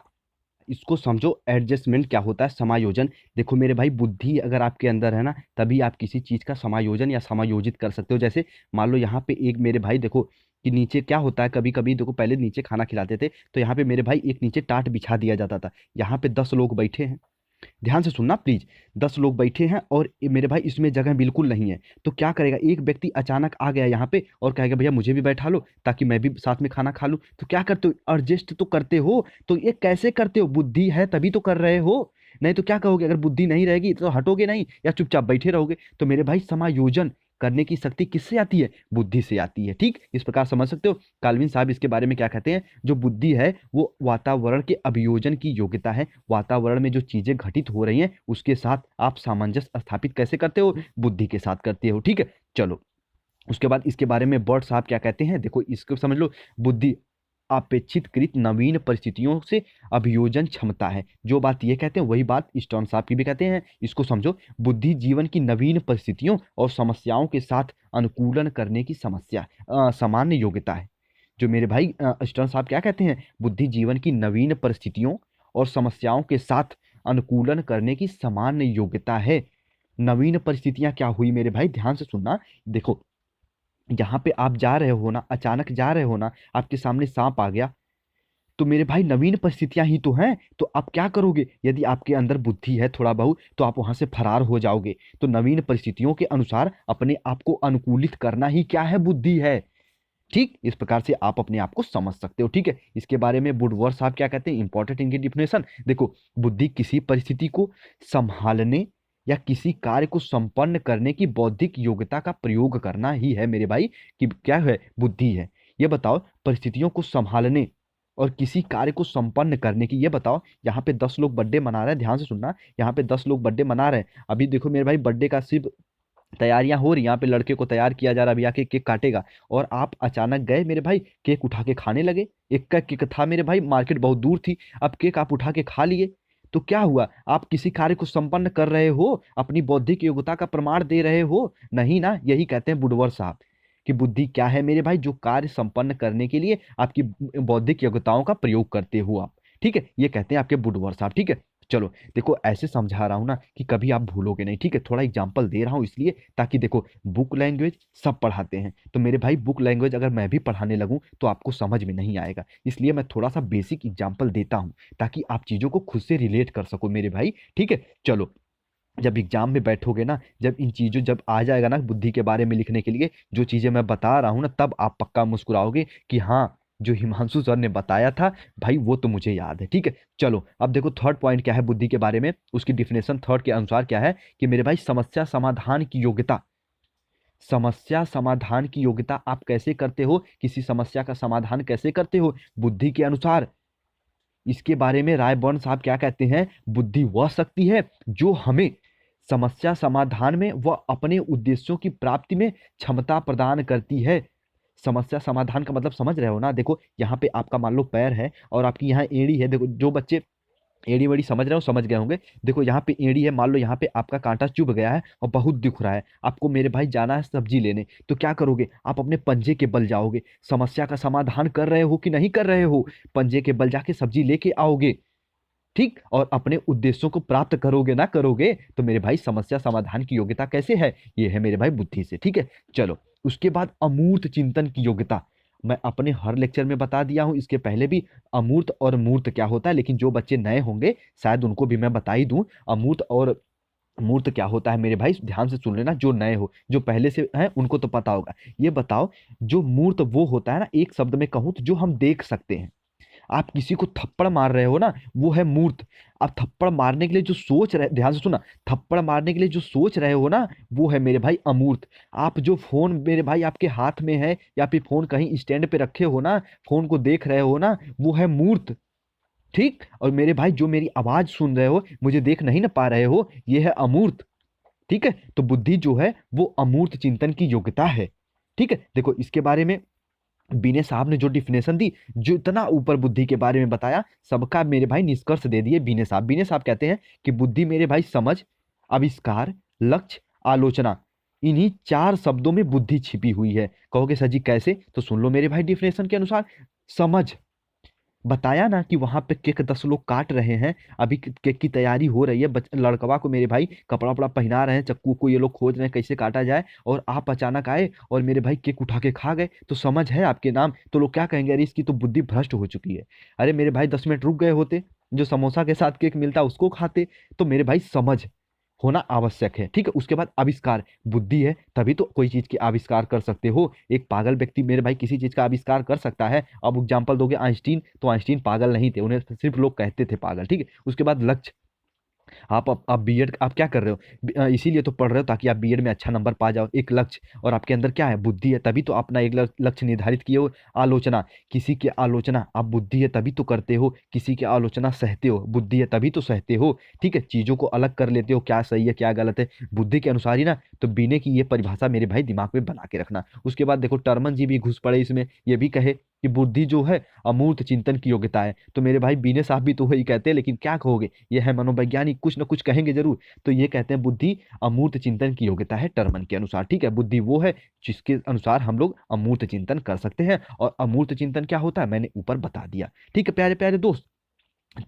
इसको समझो, एडजस्टमेंट क्या होता है, समायोजन। देखो मेरे भाई, बुद्धि अगर आपके अंदर है ना, तभी आप किसी चीज का समायोजन या समायोजित कर सकते हो। जैसे मान लो यहाँ पे एक मेरे भाई देखो कि नीचे क्या होता है, कभी कभी देखो पहले नीचे खाना खिलाते थे, तो यहाँ पे मेरे भाई एक नीचे टाट बिछा दिया जाता था। यहाँ पे 10 लोग बैठे हैं, ध्यान से सुनना प्लीज। 10 लोग बैठे हैं और मेरे भाई इसमें जगह बिल्कुल नहीं है, तो क्या करेगा? एक व्यक्ति अचानक आ गया यहाँ पे और कहेगा भैया मुझे भी बैठा लो ताकि मैं भी साथ में खाना खा लूं। तो क्या करते हो? एडजस्ट तो करते हो। तो ये कैसे करते हो? बुद्धि है तभी तो कर रहे हो, नहीं तो क्या कहोगे? अगर बुद्धि नहीं रहेगी तो हटोगे नहीं या चुपचाप बैठे रहोगे। तो मेरे भाई समायोजन करने की शक्ति किससे आती है? बुद्धि से आती है। ठीक, इस प्रकार समझ सकते हो। काल्विन साहब इसके बारे में क्या कहते हैं? जो बुद्धि है वो वातावरण के अभियोजन की योग्यता है। वातावरण में जो चीजें घटित हो रही हैं उसके साथ आप सामंजस्य स्थापित कैसे करते हो? बुद्धि के साथ करते हो। ठीक है, चलो उसके बाद इसके बारे में बर्ड साहब क्या कहते हैं, देखो इसको समझ लो। बुद्धि अपेक्षितकृत नवीन परिस्थितियों से अभियोजन क्षमता है। जो बात ये कहते हैं वही बात स्टर्न साहब की भी कहते हैं। इसको समझो, बुद्धि जीवन की नवीन परिस्थितियों और समस्याओं के साथ अनुकूलन करने की सामान्य योग्यता है। जो मेरे भाई स्टर्न साहब क्या कहते हैं? बुद्धि जीवन की नवीन परिस्थितियों और समस्याओं के साथ अनुकूलन करने की सामान्य योग्यता है। नवीन परिस्थितियां क्या हुई मेरे भाई? ध्यान से सुनना। देखो यहाँ पे आप जा रहे हो ना, अचानक जा रहे हो ना, आपके सामने सांप आ गया, तो मेरे भाई नवीन परिस्थितियां ही तो हैं। तो आप क्या करोगे? यदि आपके अंदर बुद्धि है थोड़ा बहुत तो आप वहां से फरार हो जाओगे। तो नवीन परिस्थितियों के अनुसार अपने आप को अनुकूलित करना ही क्या है? बुद्धि है। ठीक, इस प्रकार से आप अपने आप को समझ सकते हो। ठीक है, इसके बारे में वुडवर्ड साहब क्या कहते हैं? इंपॉर्टेंट इनकी डिफिनेशन देखो, बुद्धि किसी परिस्थिति को संभालने या किसी कार्य को संपन्न करने की बौद्धिक योग्यता का प्रयोग करना ही है मेरे भाई। कि क्या है? बुद्धि है। ये बताओ, परिस्थितियों को संभालने और किसी कार्य को संपन्न करने की, ये बताओ। यहाँ पे 10 लोग बर्थडे मना रहे हैं, ध्यान से सुनना। यहाँ पे 10 लोग बर्थडे मना रहे हैं। अभी देखो मेरे भाई, बर्थडे का सिर्फ तैयारियां हो रही, यहाँ पे लड़के को तैयार किया जा रहा है, अभी आके केक काटेगा, और आप अचानक गए मेरे भाई, केक उठा के खाने लगे। एक का केक था मेरे भाई, मार्केट बहुत दूर थी, अब केक आप उठा के खा लिए। तो क्या हुआ? आप किसी कार्य को संपन्न कर रहे हो, अपनी बौद्धिक योग्यता का प्रमाण दे रहे हो? नहीं ना, यही कहते हैं बुडवर साहब कि बुद्धि क्या है मेरे भाई? जो कार्य संपन्न करने के लिए आपकी बौद्धिक योग्यताओं का प्रयोग करते हो आप। ठीक है, ये कहते हैं आपके बुडवर साहब। ठीक है, चलो देखो ऐसे समझा रहा हूं ना कि कभी आप भूलोगे नहीं। ठीक है, थोड़ा एग्जांपल दे रहा हूं इसलिए ताकि देखो, बुक लैंग्वेज सब पढ़ाते हैं, तो मेरे भाई बुक लैंग्वेज अगर मैं भी पढ़ाने लगूं तो आपको समझ में नहीं आएगा, इसलिए मैं थोड़ा सा बेसिक एग्जांपल देता हूं ताकि आप चीजों को खुद से रिलेट कर सको मेरे भाई। ठीक है, चलो जब एग्जाम में बैठोगे ना, जब इन चीजों जब आ जाएगा ना बुद्धि के बारे में लिखने के लिए, जो चीजें मैं बता रहा हूं ना, तब आप पक्का मुस्कुराओगे कि हाँ, जो हिमांशु सर ने बताया था भाई वो तो मुझे याद है। ठीक है, चलो अब देखो थर्ड पॉइंट क्या है बुद्धि के बारे में, उसकी डिफिनेशन थर्ड के अनुसार क्या है कि मेरे भाई समस्या समाधान की योग्यता। समस्या समाधान की योग्यता आप कैसे करते हो? किसी समस्या का समाधान कैसे करते हो? बुद्धि के अनुसार। इसके बारे में रायबर्न साहब क्या कहते हैं? बुद्धि वह शक्ति है जो हमें समस्या समाधान में व अपने उद्देश्यों की प्राप्ति में क्षमता प्रदान करती है। समस्या समाधान का मतलब समझ रहे हो ना? देखो यहाँ पे आपका मान लो पैर है और आपकी यहाँ एड़ी है। देखो जो बच्चे एड़ी वेड़ी समझ रहे हो समझ गए होंगे। देखो यहाँ पे एड़ी है, मान लो यहाँ पे आपका कांटा चुभ गया है और बहुत दुख रहा है, आपको मेरे भाई जाना है सब्जी लेने, तो क्या करोगे? आप अपने पंजे के बल जाओगे। समस्या का समाधान कर रहे हो कि नहीं कर रहे हो? पंजे के बल जाके सब्जी लेके आओगे। ठीक, और अपने उद्देश्यों को प्राप्त करोगे ना करोगे। तो मेरे भाई समस्या समाधान की योग्यता कैसे है? ये है मेरे भाई बुद्धि से। ठीक है, चलो उसके बाद अमूर्त चिंतन की योग्यता। मैं अपने हर लेक्चर में बता दिया हूं, इसके पहले भी, अमूर्त और मूर्त क्या होता है, लेकिन जो बच्चे नए होंगे शायद उनको भी मैं बता ही दूं। अमूर्त और मूर्त क्या होता है मेरे भाई, ध्यान से सुन लेना। जो नए हो, जो पहले से हैं उनको तो पता होगा। ये बताओ, जो मूर्त वो होता है ना, एक शब्द में कहूं तो जो हम देख सकते हैं। आप किसी को थप्पड़ मार रहे हो ना, वो है मूर्त। आप थप्पड़ मारने के लिए जो सोच रहे, ध्यान से सुना, थप्पड़ मारने के लिए जो सोच रहे हो ना, वो है मेरे भाई अमूर्त। आप जो फोन मेरे भाई आपके हाथ में है या फिर फोन कहीं स्टैंड पे रखे हो ना, फोन को देख रहे हो ना, वो है मूर्त। ठीक। और मेरे भाई जो मेरी आवाज सुन रहे हो, मुझे देख नहीं ना पा रहे हो, ये है अमूर्त। ठीक है, तो बुद्धि जो है वो अमूर्त चिंतन की योग्यता है। ठीक है, देखो इसके बारे में बीने साहब ने जो डिफिनेशन दी, जो इतना ऊपर बुद्धि के बारे में बताया, सबका मेरे भाई निष्कर्ष दे दिए बीने साहब। बीने साहब कहते हैं कि बुद्धि मेरे भाई समझ, आविष्कार, लक्ष्य, आलोचना, इन्हीं 4 शब्दों में बुद्धि छिपी हुई है। कहोगे सर जी कैसे? तो सुन लो मेरे भाई डिफिनेशन के अनुसार। समझ, बताया ना कि वहां पे केक 10 लोग काट रहे हैं, अभी केक की तैयारी हो रही है, लड़कवा को मेरे भाई कपड़ा वपड़ा पहना रहे हैं, चक्कू को ये लोग खोज रहे हैं कैसे काटा जाए, और आप अचानक आए और मेरे भाई केक उठा के खा गए, तो समझ है आपके नाम। तो लोग क्या कहेंगे, अरे इसकी तो बुद्धि भ्रष्ट हो चुकी है। अरे मेरे भाई 10 मिनट रुक गए होते, जो समोसा के साथ केक मिलता उसको खाते। तो मेरे भाई समझ होना आवश्यक है। ठीक है, उसके बाद आविष्कार, बुद्धि है तभी तो कोई चीज की आविष्कार कर सकते हो। एक पागल व्यक्ति मेरे भाई किसी चीज का आविष्कार कर सकता है। अब एग्जाम्पल दोगे आइंस्टीन, तो आइंस्टीन पागल नहीं थे, उन्हें सिर्फ लोग कहते थे पागल। ठीक है, उसके बाद लक्ष्य, आप बीएड आप क्या कर रहे हो, इसीलिए तो पढ़ रहे हो ताकि आप बीएड में अच्छा नंबर पा जाओ, एक लक्ष्य। और आपके अंदर क्या है, बुद्धि है, तभी तो अपना एक लक्ष्य निर्धारित किए हो। आलोचना, किसी की आलोचना, आप बुद्धि है तभी तो करते हो, किसी की आलोचना सहते हो, बुद्धि है तभी तो सहते हो। ठीक है, चीजों को अलग कर लेते हो, क्या सही है क्या गलत है, बुद्धि के अनुसार ही ना। तो बीने की ये परिभाषा मेरे भाई दिमाग में बना के रखना। उसके बाद देखो टर्मन जी भी घुस पड़े इसमें, ये भी कहे कि बुद्धि जो है अमूर्त चिंतन की योग्यता है। तो मेरे भाई बीने साहब भी तो वही कहते हैं, लेकिन क्या कहोगे, ये है मनोवैज्ञानिक, कुछ ना कुछ कहेंगे जरूर। तो ये कहते हैं बुद्धि अमूर्त चिंतन की योग्यता है टर्मन के अनुसार। ठीक है, बुद्धि वो है जिसके अनुसार हम लोग अमूर्त चिंतन कर सकते हैं। और अमूर्त चिंतन क्या होता है मैंने ऊपर बता दिया। ठीक है प्यारे प्यारे दोस्त,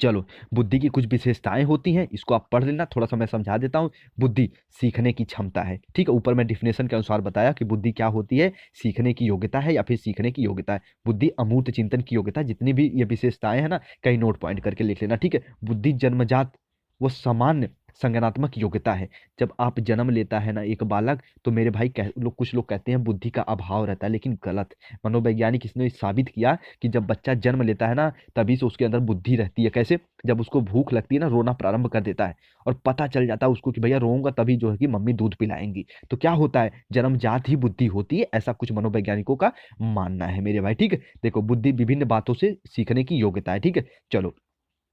चलो बुद्धि की कुछ विशेषताएं होती हैं, इसको आप पढ़ लेना, थोड़ा सा मैं समझा देता हूँ। बुद्धि सीखने की क्षमता है। ठीक है, ऊपर मैं डिफिनेशन के अनुसार बताया कि बुद्धि क्या होती है, सीखने की योग्यता है या फिर सीखने की योग्यता है। बुद्धि अमूर्त चिंतन की योग्यता, जितनी भी ये विशेषताएं हैं ना, कहीं नोट पॉइंट करके लिख लेना। ठीक है, बुद्धि जन्मजात वो सामान्य संज्ञानात्मक योग्यता है। जब आप जन्म लेता है ना एक बालक, तो मेरे भाई कुछ लोग कहते हैं बुद्धि का अभाव रहता है, लेकिन गलत। मनोवैज्ञानिक इसने साबित किया कि जब बच्चा जन्म लेता है ना, तभी से उसके अंदर बुद्धि रहती है। कैसे? जब उसको भूख लगती है ना, रोना प्रारंभ कर देता है, और पता चल जाता है उसको कि भैया रोऊंगा तभी जो है कि मम्मी दूध पिलाएंगी। तो क्या होता है, जन्मजात ही बुद्धि होती है, ऐसा कुछ मनोवैज्ञानिकों का मानना है मेरे भाई। ठीक है, देखो बुद्धि विभिन्न बातों से सीखने की योग्यता है। ठीक है, चलो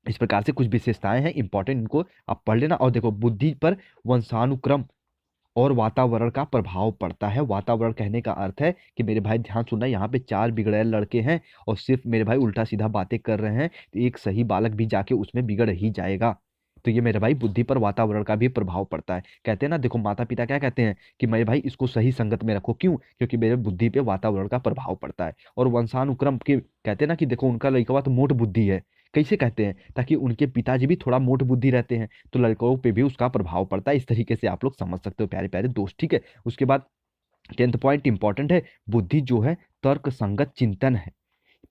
इस प्रकार से कुछ विशेषताएं हैं इंपॉर्टेंट, इनको आप पढ़ लेना। और देखो बुद्धि पर वंशानुक्रम और वातावरण का प्रभाव पड़ता है। वातावरण कहने का अर्थ है कि मेरे भाई ध्यान सुनना, यहाँ पे 4 बिगड़ैल लड़के हैं और सिर्फ मेरे भाई उल्टा सीधा बातें कर रहे हैं, तो एक सही बालक भी जाके उसमें बिगड़ ही जाएगा। तो ये मेरे भाई बुद्धि पर वातावरण का भी प्रभाव पड़ता है। कहते हैं ना, देखो माता पिता क्या कहते हैं कि मेरे भाई इसको सही संगत में रखो, क्यों? क्योंकि मेरे बुद्धि पे वातावरण का प्रभाव पड़ता है। और वंशानुक्रम के कहते हैं ना कि देखो उनका लड़का तो मोट बुद्धि है। कैसे कहते हैं? ताकि उनके पिताजी भी थोड़ा मोट बुद्धि रहते हैं, तो लड़कों पे भी उसका प्रभाव पड़ता है। इस तरीके से आप लोग समझ सकते हो प्यारे प्यारे दोस्त। ठीक है, उसके बाद 10th पॉइंट इंपॉर्टेंट है, बुद्धि जो है तर्क संगत चिंतन है।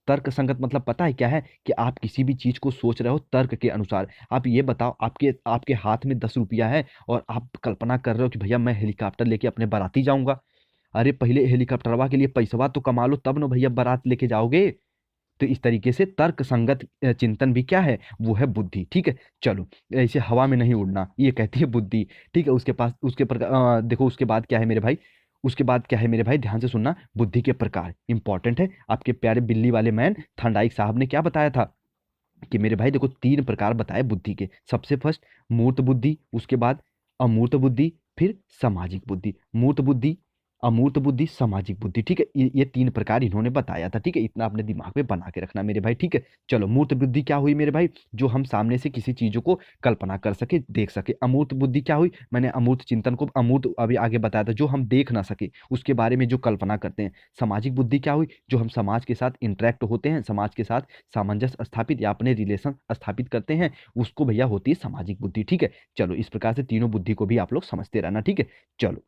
तर्क संगत मतलब पता है क्या है, कि आप किसी भी चीज को सोच रहे हो तर्क के अनुसार। आप ये बताओ, आपके आपके हाथ में 10 रुपया है और आप कल्पना कर रहे हो कि भैया मैं हेलीकॉप्टर लेके अपने बाराती जाऊंगा। अरे पहले हेलीकॉप्टरवा के लिए पैसवा तो कमा लो, तब ना भैया बारात लेके जाओगे। तो इस तरीके से तर्क संगत चिंतन भी क्या है, वो है बुद्धि। ठीक है, चलो ऐसे हवा में नहीं उड़ना, ये कहती है बुद्धि। ठीक है, उसके पास उसके देखो उसके बाद क्या है मेरे भाई, उसके बाद क्या है मेरे भाई, ध्यान से सुनना। बुद्धि के प्रकार इंपॉर्टेंट है। आपके प्यारे बिल्ली वाले मैन थंडाइक साहब ने क्या बताया था कि मेरे भाई देखो 3 प्रकार बताए बुद्धि के। सबसे फर्स्ट मूर्त बुद्धि, उसके बाद अमूर्त बुद्धि, फिर सामाजिक बुद्धि। मूर्त बुद्धि, अमूर्त बुद्धि, सामाजिक बुद्धि। ठीक है, ये 3 प्रकार इन्होंने बताया था। ठीक है, इतना अपने दिमाग में बना के रखना मेरे भाई। ठीक है, चलो मूर्त बुद्धि क्या हुई मेरे भाई, जो हम सामने से किसी चीजों को कल्पना कर सके, देख सके। अमूर्त बुद्धि क्या हुई, मैंने अमूर्त चिंतन को अमूर्त अभी आगे बताया था, जो हम देख ना सके उसके बारे में जो कल्पना करते हैं। सामाजिक बुद्धि क्या हुई, जो हम समाज के साथ इंटरेक्ट होते हैं, समाज के साथ सामंजस्य स्थापित या अपने रिलेशन स्थापित करते हैं, उसको भैया होती है सामाजिक बुद्धि। ठीक है, चलो इस प्रकार से तीनों बुद्धि को भी आप लोग समझते रहना। ठीक है, चलो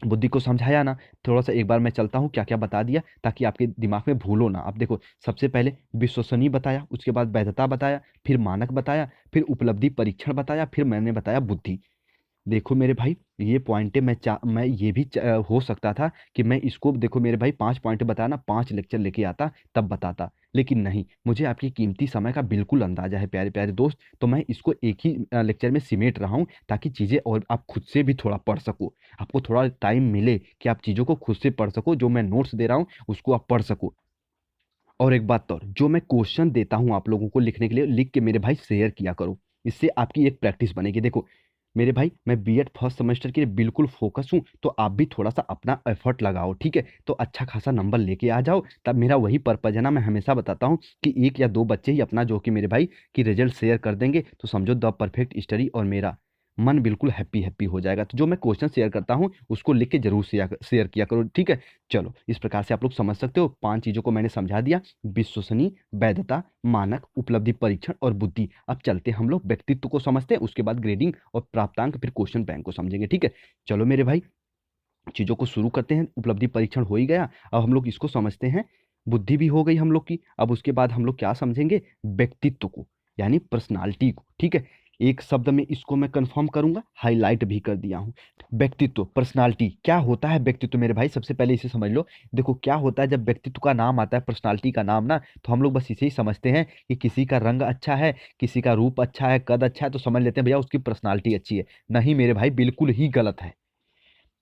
बुद्धि को समझाया ना, थोड़ा सा एक बार मैं चलता हूँ क्या क्या बता दिया, ताकि आपके दिमाग में भूलो ना। आप देखो सबसे पहले विश्वसनीय बताया, उसके बाद वैधता बताया, फिर मानक बताया, फिर उपलब्धि परीक्षण बताया, फिर मैंने बताया बुद्धि। देखो मेरे भाई ये पॉइंटे मैं ये भी हो सकता था कि मैं इसको देखो मेरे भाई 5 पॉइंट बताना, 5 लेक्चर लेके आता तब बताता, लेकिन नहीं, मुझे आपकी कीमती समय का बिल्कुल अंदाजा है प्यारे प्यारे दोस्त। तो मैं इसको एक ही लेक्चर में सिमेट रहा हूँ, ताकि चीज़ें और आप खुद से भी थोड़ा पढ़ सको, आपको थोड़ा टाइम मिले कि आप चीज़ों को खुद से पढ़ सको, जो मैं नोट्स दे रहा हूँ उसको आप पढ़ सको। और एक बात और, जो मैं क्वेश्चन देता हूँ आप लोगों को लिखने के लिए, लिख के मेरे भाई शेयर किया करो। इससे आपकी एक प्रैक्टिस बनेगी। देखो मेरे भाई, मैं बीएड फर्स्ट सेमेस्टर के लिए बिल्कुल फोकस हूँ, तो आप भी थोड़ा सा अपना एफर्ट लगाओ, ठीक है? तो अच्छा खासा नंबर लेके आ जाओ। तब मेरा वही पर्पज है ना, मैं हमेशा बताता हूँ कि एक या दो बच्चे ही अपना जो कि मेरे भाई की रिजल्ट शेयर कर देंगे, तो समझो द परफेक्ट स्टडी और मेरा मन बिल्कुल हैप्पी हैप्पी हो जाएगा। तो जो मैं क्वेश्चन शेयर करता हूँ उसको लिख के जरूर शेयर किया करो, ठीक है? चलो, इस प्रकार से आप लोग समझ सकते हो। 5 चीज़ों को मैंने समझा दिया: विश्वसनीय, वैधता, मानक, उपलब्धि परीक्षण और बुद्धि। अब चलते हम लोग व्यक्तित्व को समझते हैं, उसके बाद ग्रेडिंग और प्राप्तांक, फिर क्वेश्चन बैंक को समझेंगे, ठीक है? चलो मेरे भाई, चीज़ों को शुरू करते हैं। उपलब्धि परीक्षण हो ही गया, अब हम लोग इसको समझते हैं। बुद्धि भी हो गई हम लोग की। अब उसके बाद हम लोग क्या समझेंगे? व्यक्तित्व को, यानी पर्सनालिटी को, ठीक है? एक शब्द में इसको मैं कंफर्म करूंगा, हाईलाइट भी कर दिया हूं। व्यक्तित्व, पर्सनालिटी क्या होता है? व्यक्तित्व मेरे भाई सबसे पहले इसे समझ लो। देखो क्या होता है, जब व्यक्तित्व का नाम आता है, पर्सनालिटी का नाम ना, तो हम लोग बस इसे ही समझते हैं कि किसी का रंग अच्छा है, किसी का रूप अच्छा है, कद अच्छा है, तो समझ लेते हैं भैया उसकी पर्सनालिटी अच्छी है। नहीं मेरे भाई, बिल्कुल ही गलत है।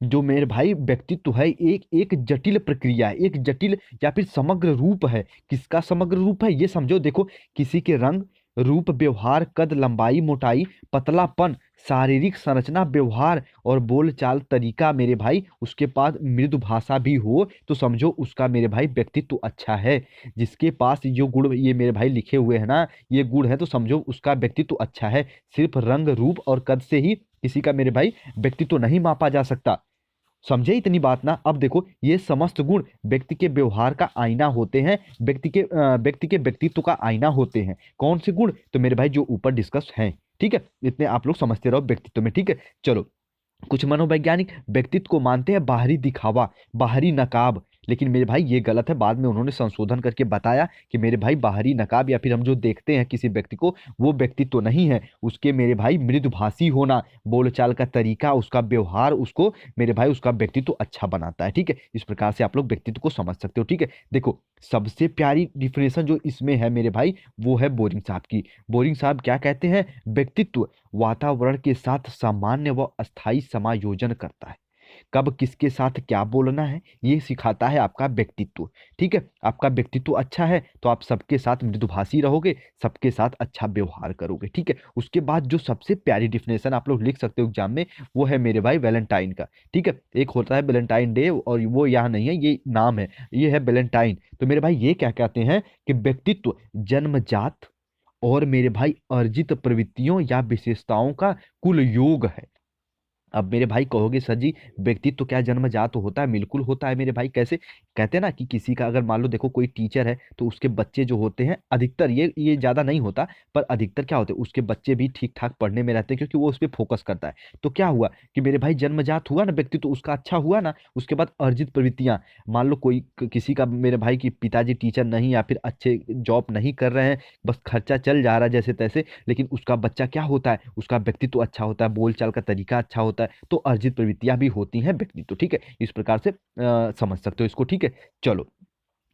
जो मेरे भाई व्यक्तित्व है, एक एक जटिल प्रक्रिया है, एक जटिल या फिर समग्र रूप है। किसका समग्र रूप है ये समझो। देखो, किसी के रंग, रूप, व्यवहार, कद, लंबाई, मोटाई, पतलापन, शारीरिक संरचना, व्यवहार और बोलचाल तरीका मेरे भाई, उसके पास मृदु भाषा भी हो, तो समझो उसका मेरे भाई व्यक्तित्व अच्छा है। जिसके पास जो गुण ये मेरे भाई लिखे हुए हैं ना, ये गुण है, तो समझो उसका व्यक्तित्व अच्छा है। सिर्फ रंग, रूप और कद से ही किसी का मेरे भाई व्यक्तित्व नहीं मापा जा सकता। समझे इतनी बात ना? अब देखो, ये समस्त गुण व्यक्ति के व्यवहार का आईना होते हैं, व्यक्ति के व्यक्तित्व का आईना होते हैं। कौन से गुण? तो मेरे भाई जो ऊपर डिस्कस हैं, ठीक है? इतने आप लोग समझते रहो व्यक्तित्व में, ठीक है? चलो, कुछ मनोवैज्ञानिक व्यक्तित्व को मानते हैं बाहरी दिखावा, बाहरी नकाब। लेकिन मेरे भाई ये गलत है। बाद में उन्होंने संशोधन करके बताया कि मेरे भाई बाहरी नकाब या फिर हम जो देखते हैं किसी व्यक्ति को, वो व्यक्तित्व नहीं है। उसके मेरे भाई मृदुभाषी होना, बोलचाल का तरीका, उसका व्यवहार, उसको मेरे भाई उसका व्यक्तित्व अच्छा बनाता है, ठीक है? इस प्रकार से आप लोग व्यक्तित्व को समझ सकते हो, ठीक है? देखो, सबसे प्यारी डिफिनेशन जो इसमें है मेरे भाई, वो है बोरिंग साहब की। बोरिंग साहब क्या कहते हैं? व्यक्तित्व वातावरण के साथ सामान्य व अस्थायी समायोजन करता है। कब किसके साथ क्या बोलना है, ये सिखाता है आपका व्यक्तित्व, ठीक है? आपका व्यक्तित्व अच्छा है तो आप सबके साथ मृदुभाषी रहोगे, सबके साथ अच्छा व्यवहार करोगे, ठीक है? उसके बाद जो सबसे प्यारी डिफिनेशन आप लोग लिख सकते हो एग्जाम में, वो है मेरे भाई वैलेंटाइन का, ठीक है? एक होता है वैलेंटाइन डे, और वो यहाँ नहीं है, ये नाम है, ये है वैलेंटाइन। तो मेरे भाई ये क्या कहते हैं कि व्यक्तित्व जन्मजात और मेरे भाई अर्जित प्रवृत्तियों या विशेषताओं का कुल योग है। अब मेरे भाई कहोगे सर जी, व्यक्तित्व तो क्या जन्मजात होता है? बिल्कुल होता है मेरे भाई। कैसे? कहते हैं ना कि किसी का, अगर मान लो देखो कोई टीचर है, तो उसके बच्चे जो होते हैं, अधिकतर, ये ज्यादा नहीं होता, पर अधिकतर क्या होते हैं, उसके बच्चे भी ठीक ठाक पढ़ने में रहते हैं, क्योंकि वो उस पर फोकस करता है। तो क्या हुआ कि मेरे भाई जन्मजात हुआ ना व्यक्तित्व, उसका अच्छा हुआ ना। उसके बाद अर्जित प्रवृत्तियां, मान लो कोई किसी का मेरे भाई की पिताजी टीचर नहीं, या फिर अच्छे जॉब नहीं कर रहे हैं, बस खर्चा चल जा रहा है जैसे तैसे, लेकिन उसका बच्चा क्या होता है, उसका व्यक्तित्व अच्छा होता है, बोलचाल का तरीका अच्छा होता है, तो अर्जित प्रवृत्तियां भी होती हैं व्यक्तित्व, ठीक है? इस प्रकार से समझ सकते हो इसको, ठीक है? चलो,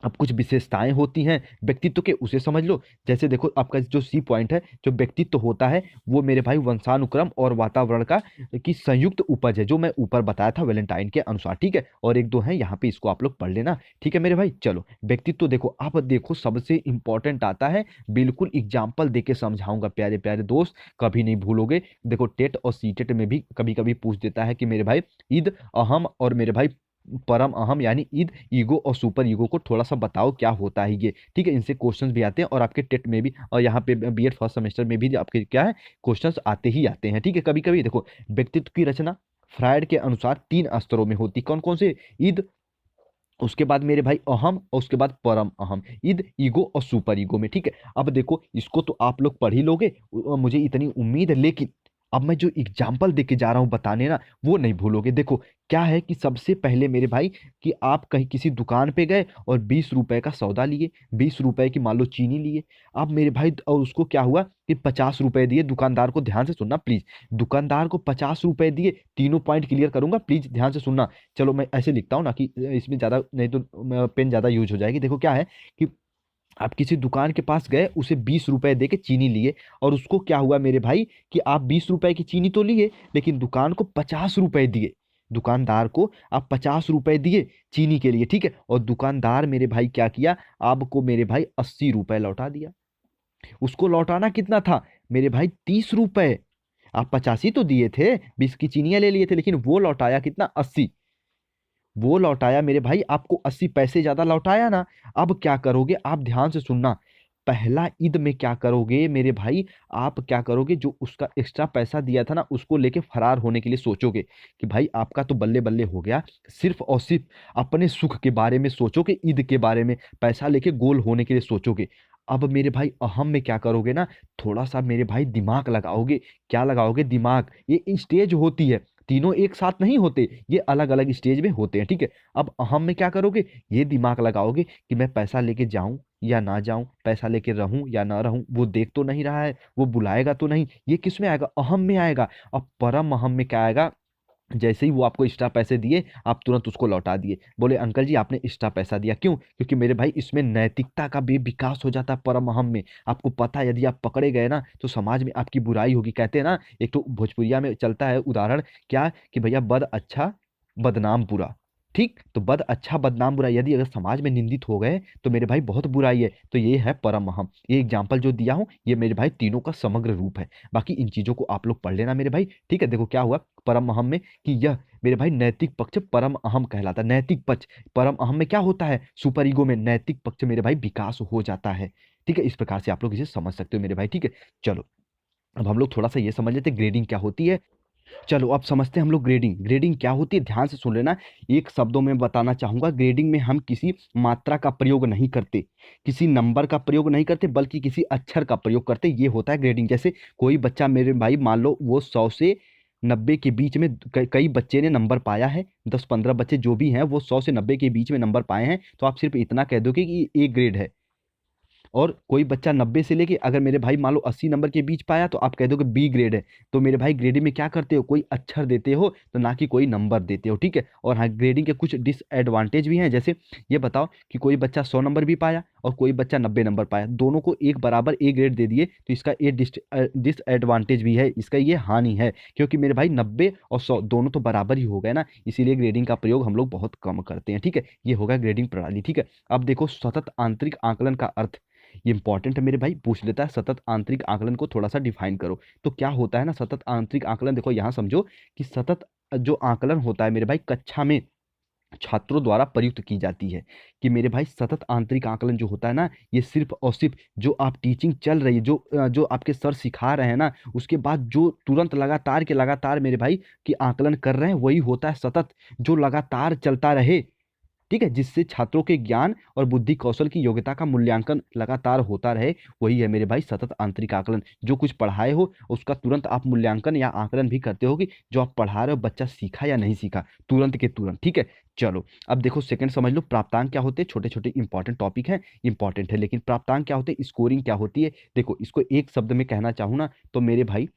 अब कुछ विशेषताएं होती हैं व्यक्तित्व के, उसे समझ लो। जैसे देखो, आपका जो सी पॉइंट है, जो व्यक्तित्व होता है, वो मेरे भाई वंशानुक्रम और वातावरण का की संयुक्त उपज है, जो मैं ऊपर बताया था वैलेंटाइन के अनुसार, ठीक है? और एक दो हैं यहाँ पे, इसको आप लोग पढ़ लेना, ठीक है मेरे भाई? चलो, व्यक्तित्व देखो, अब देखो सबसे इंपॉर्टेंट आता है, बिल्कुल एग्जाम्पल देके समझाऊंगा प्यारे प्यारे दोस्त, कभी नहीं भूलोगे। देखो, टेट और सी टेट में भी कभी कभी पूछ देता है कि मेरे भाई ईद, अहम और मेरे भाई परम अहम, यानी ईद, ईगो और सुपर ईगो को थोड़ा सा बताओ क्या होता है ये, ठीक है? इनसे क्वेश्चंस भी आते हैं, और आपके टेट में भी, और यहाँ पे बीएड फर्स्ट सेमेस्टर में भी आपके क्या है, क्वेश्चंस आते ही आते हैं, ठीक है? कभी कभी देखो, व्यक्तित्व की रचना फ्रायड के अनुसार 3 स्तरों में होती। कौन कौन से? ईद, उसके बाद मेरे भाई अहम, और उसके बाद परम अहम। ईद, ईगो और सुपर ईगो में, ठीक है? अब देखो, इसको तो आप लोग पढ़ ही लोगे, मुझे इतनी उम्मीद है, लेकिन अब मैं जो एग्जाम्पल देके जा रहा हूँ बताने ना, वो नहीं भूलोगे। देखो, क्या है कि सबसे पहले मेरे भाई, कि आप कहीं किसी दुकान पे गए और 20 रुपए का सौदा लिए, 20 रुपए की मान लो चीनी लिए। अब मेरे भाई, और उसको क्या हुआ कि 50 रुपए दिए दुकानदार को। ध्यान से सुनना प्लीज, दुकानदार को 50 रुपए दिए। तीनों पॉइंट क्लियर करूंगा, प्लीज ध्यान से सुनना। चलो, मैं ऐसे लिखता हूँ ना कि इसमें ज्यादा नहीं तो पेन ज्यादा यूज हो जाएगी। देखो क्या है कि आप किसी दुकान के पास गए, उसे 20 रुपए दे के चीनी लिए, और उसको क्या हुआ मेरे भाई कि आप 20 रुपए की चीनी तो लिए, लेकिन दुकान को 50 रुपए दिए। दुकानदार को आप 50 रुपए दिए चीनी के लिए, ठीक है, और दुकानदार मेरे भाई क्या किया, आपको मेरे भाई 80 रुपए लौटा दिया। उसको लौटाना कितना था मेरे भाई, 30 रुपए। आप 50 ही तो दिए थे, 20 की चीनियां ले लिए थे, लेकिन वो लौटाया कितना, 80। वो लौटाया मेरे भाई आपको 80 पैसे ज्यादा लौटाया ना। अब क्या करोगे आप, ध्यान से सुनना। पहला ईद में क्या करोगे मेरे भाई, आप क्या करोगे, जो उसका एक्स्ट्रा पैसा दिया था ना उसको लेके फरार होने के लिए सोचोगे कि भाई आपका तो बल्ले बल्ले हो गया, सिर्फ और सिर्फ अपने सुख के बारे में सोचोगे, ईद के बारे में पैसा लेके गोल होने के लिए सोचोगे। अब मेरे भाई अहम में क्या करोगे ना, थोड़ा सा मेरे भाई दिमाग लगाओगे। क्या लगाओगे, दिमाग। ये स्टेज होती है, तीनों एक साथ नहीं होते, ये अलग अलग स्टेज में होते हैं, ठीक है। अब अहम में क्या करोगे, ये दिमाग लगाओगे कि मैं पैसा लेके जाऊं या ना जाऊं, पैसा लेके रहूं या ना रहूं, वो देख तो नहीं रहा है, वो बुलाएगा तो नहीं, ये किस में आएगा, अहम में आएगा। अब परम अहम में क्या आएगा, जैसे ही वो आपको एक्स्ट्रा पैसे दिए आप तुरंत उसको लौटा दिए, बोले अंकल जी आपने एक्स्ट्रा पैसा दिया, क्यों, क्योंकि मेरे भाई इसमें नैतिकता का भी विकास हो जाता है परम अहम में। आपको पता है यदि आप पकड़े गए ना तो समाज में आपकी बुराई होगी। कहते हैं ना, एक तो भोजपुरिया में चलता है उदाहरण, क्या कि भैया बद अच्छा बदनाम बुरा, ठीक, तो बद अच्छा बदनाम बुरा, यदि अगर समाज में निंदित हो गए तो मेरे भाई बहुत बुराई है। तो ये है परम अहम। ये एग्जाम्पल जो दिया हूँ ये मेरे भाई तीनों का समग्र रूप है। बाकी इन चीजों को आप लोग पढ़ लेना मेरे भाई, ठीक है। देखो क्या हुआ परम अहम में, कि यह मेरे भाई नैतिक पक्ष परम अहम कहलाता है। नैतिक पक्ष परम अहम में क्या होता है, सुपर ईगो में नैतिक पक्ष मेरे भाई विकास हो जाता है, ठीक है। इस प्रकार से आप लोग इसे समझ सकते हो मेरे भाई, ठीक है। चलो अब हम लोग थोड़ा सा ये समझ लेते हैं ग्रेडिंग क्या होती है। चलो अब समझते हैं हम लोग ग्रेडिंग। ग्रेडिंग क्या होती है, ध्यान से सुन लेना। एक शब्दों में बताना चाहूंगा, ग्रेडिंग में हम किसी मात्रा का प्रयोग नहीं करते, किसी नंबर का प्रयोग नहीं करते, बल्कि किसी अक्षर का प्रयोग करते, ये होता है ग्रेडिंग। जैसे कोई बच्चा मेरे भाई मान लो वो 100 से 90 के बीच में, कई बच्चे ने नंबर पाया है, 10-15 बच्चे जो भी हैं वो 100 से 90 के बीच में नंबर पाए हैं, तो आप सिर्फ इतना कह दोगे कि ये ए ग्रेड है। और कोई बच्चा 90 से लेके अगर मेरे भाई मान लो 80 नंबर के बीच पाया तो आप कह दोगे बी ग्रेड है। तो मेरे भाई ग्रेडिंग में क्या करते हो, कोई अक्षर देते हो तो ना कि कोई नंबर देते हो, ठीक है। और हाँ ग्रेडिंग के कुछ डिसएडवांटेज भी हैं, जैसे ये बताओ कि कोई बच्चा 100 नंबर भी पाया और कोई बच्चा 90 नंबर पाया, दोनों को एक बराबर ए ग्रेड दे दिए, तो इसका ये डिसएडवांटेज भी है, इसका ये हानि है, क्योंकि मेरे भाई 90 और 100 दोनों तो बराबर ही हो गए ना, इसीलिए ग्रेडिंग का प्रयोग हम लोग बहुत कम करते हैं, ठीक है। ये होगा ग्रेडिंग प्रणाली, ठीक है। अब देखो सतत आंतरिक आकलन का अर्थ, ये इंपॉर्टेंट है मेरे भाई, पूछ लेता है सतत आंतरिक आकलन को थोड़ा सा डिफाइन करो। तो क्या होता है ना सतत आंतरिक आकलन, देखो यहाँ समझो कि सतत जो आकलन होता है मेरे भाई कक्षा में छात्रों द्वारा प्रयुक्त की जाती है। कि मेरे भाई सतत आंतरिक आकलन जो होता है ना, ये सिर्फ और सिर्फ जो आप टीचिंग चल रही है, जो आपके सर सिखा रहे हैं ना, उसके बाद जो तुरंत लगातार के लगातार मेरे भाई की आकलन कर रहे हैं, वही होता है सतत, जो लगातार चलता रहे, ठीक है, जिससे छात्रों के ज्ञान और बुद्धि कौशल की योग्यता का मूल्यांकन लगातार होता रहे, वही है मेरे भाई सतत आंतरिक आकलन। जो कुछ पढ़ाए हो उसका तुरंत आप मूल्यांकन या आकलन भी करते हो कि जो आप पढ़ा रहे हो बच्चा सीखा या नहीं सीखा, तुरंत के तुरंत, ठीक है। चलो अब देखो सेकंड समझ लो, प्राप्तांक क्या होते हैं, छोटे छोटे इंपॉर्टेंट टॉपिक हैं, इंपॉर्टेंट है, लेकिन प्राप्तांक क्या होते हैं, स्कोरिंग क्या होती है। देखो इसको एक शब्द में कहना चाहूँ ना तो मेरे भाई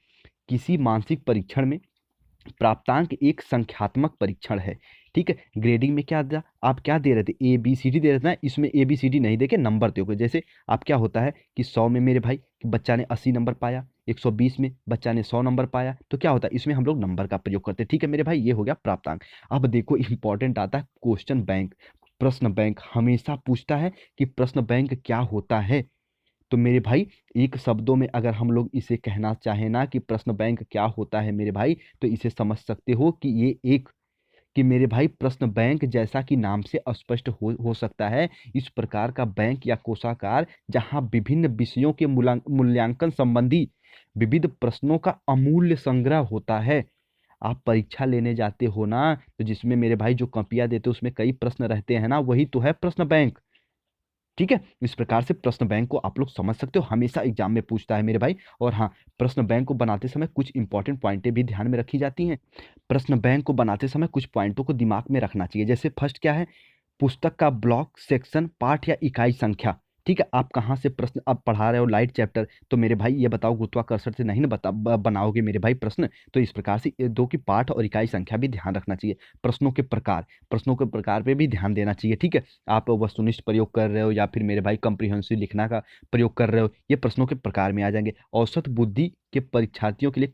किसी मानसिक परीक्षण में प्राप्तांक एक संख्यात्मक परीक्षण है, ठीक है। ग्रेडिंग में क्या दिया, आप क्या दे रहे थे, ए बी सी डी दे रहे थे ना, इसमें ए बी सी डी नहीं देके नंबर दोगे। जैसे आप क्या होता है कि 100 में मेरे भाई कि बच्चा ने 80 नंबर पाया, 120 में बच्चा ने 100 नंबर पाया, तो क्या होता है इसमें हम लोग नंबर का प्रयोग करते हैं, ठीक है मेरे भाई, ये हो गया प्राप्तांक। अब देखो इंपॉर्टेंट आता है क्वेश्चन बैंक। प्रश्न बैंक हमेशा पूछता है कि प्रश्न बैंक क्या होता है। तो मेरे भाई एक शब्दों में अगर हम लोग इसे कहना चाहें ना कि प्रश्न बैंक क्या होता है मेरे भाई, तो इसे समझ सकते हो कि ये एक, कि मेरे भाई प्रश्न बैंक जैसा कि नाम से स्पष्ट हो सकता है, इस प्रकार का बैंक या कोषागार जहां विभिन्न विषयों के मूल्यांकन संबंधी विविध प्रश्नों का अमूल्य संग्रह होता है। आप परीक्षा लेने जाते हो ना तो जिसमें मेरे भाई जो कॉपियां देते हो उसमें कई प्रश्न रहते हैं ना, वही तो है प्रश्न बैंक, ठीक है। इस प्रकार से प्रश्न बैंक को आप लोग समझ सकते हो, हमेशा एग्जाम में पूछता है मेरे भाई। और हाँ, प्रश्न बैंक को बनाते समय कुछ इंपॉर्टेंट पॉइंटें भी ध्यान में रखी जाती हैं। प्रश्न बैंक को बनाते समय कुछ पॉइंटों को दिमाग में रखना चाहिए। जैसे फर्स्ट क्या है, पुस्तक का ब्लॉक, सेक्शन, पाठ या इकाई संख्या, ठीक है। आप कहाँ से प्रश्न आप पढ़ा रहे हो, लाइट चैप्टर, तो मेरे भाई ये बताओ गुरुत्वाकर्षण से नहीं ना बनाओगे मेरे भाई प्रश्न। तो इस प्रकार से ये दो की पाठ और इकाई संख्या भी ध्यान रखना चाहिए। प्रश्नों के प्रकार, प्रश्नों के प्रकार पे भी ध्यान देना चाहिए, ठीक है। आप वस्तुनिष्ठ प्रयोग कर रहे हो या फिर मेरे भाई कंप्रीहेंसिव लिखना का प्रयोग कर रहे हो, ये प्रश्नों के प्रकार में आ जाएंगे। औसत बुद्धि के परीक्षार्थियों के लिए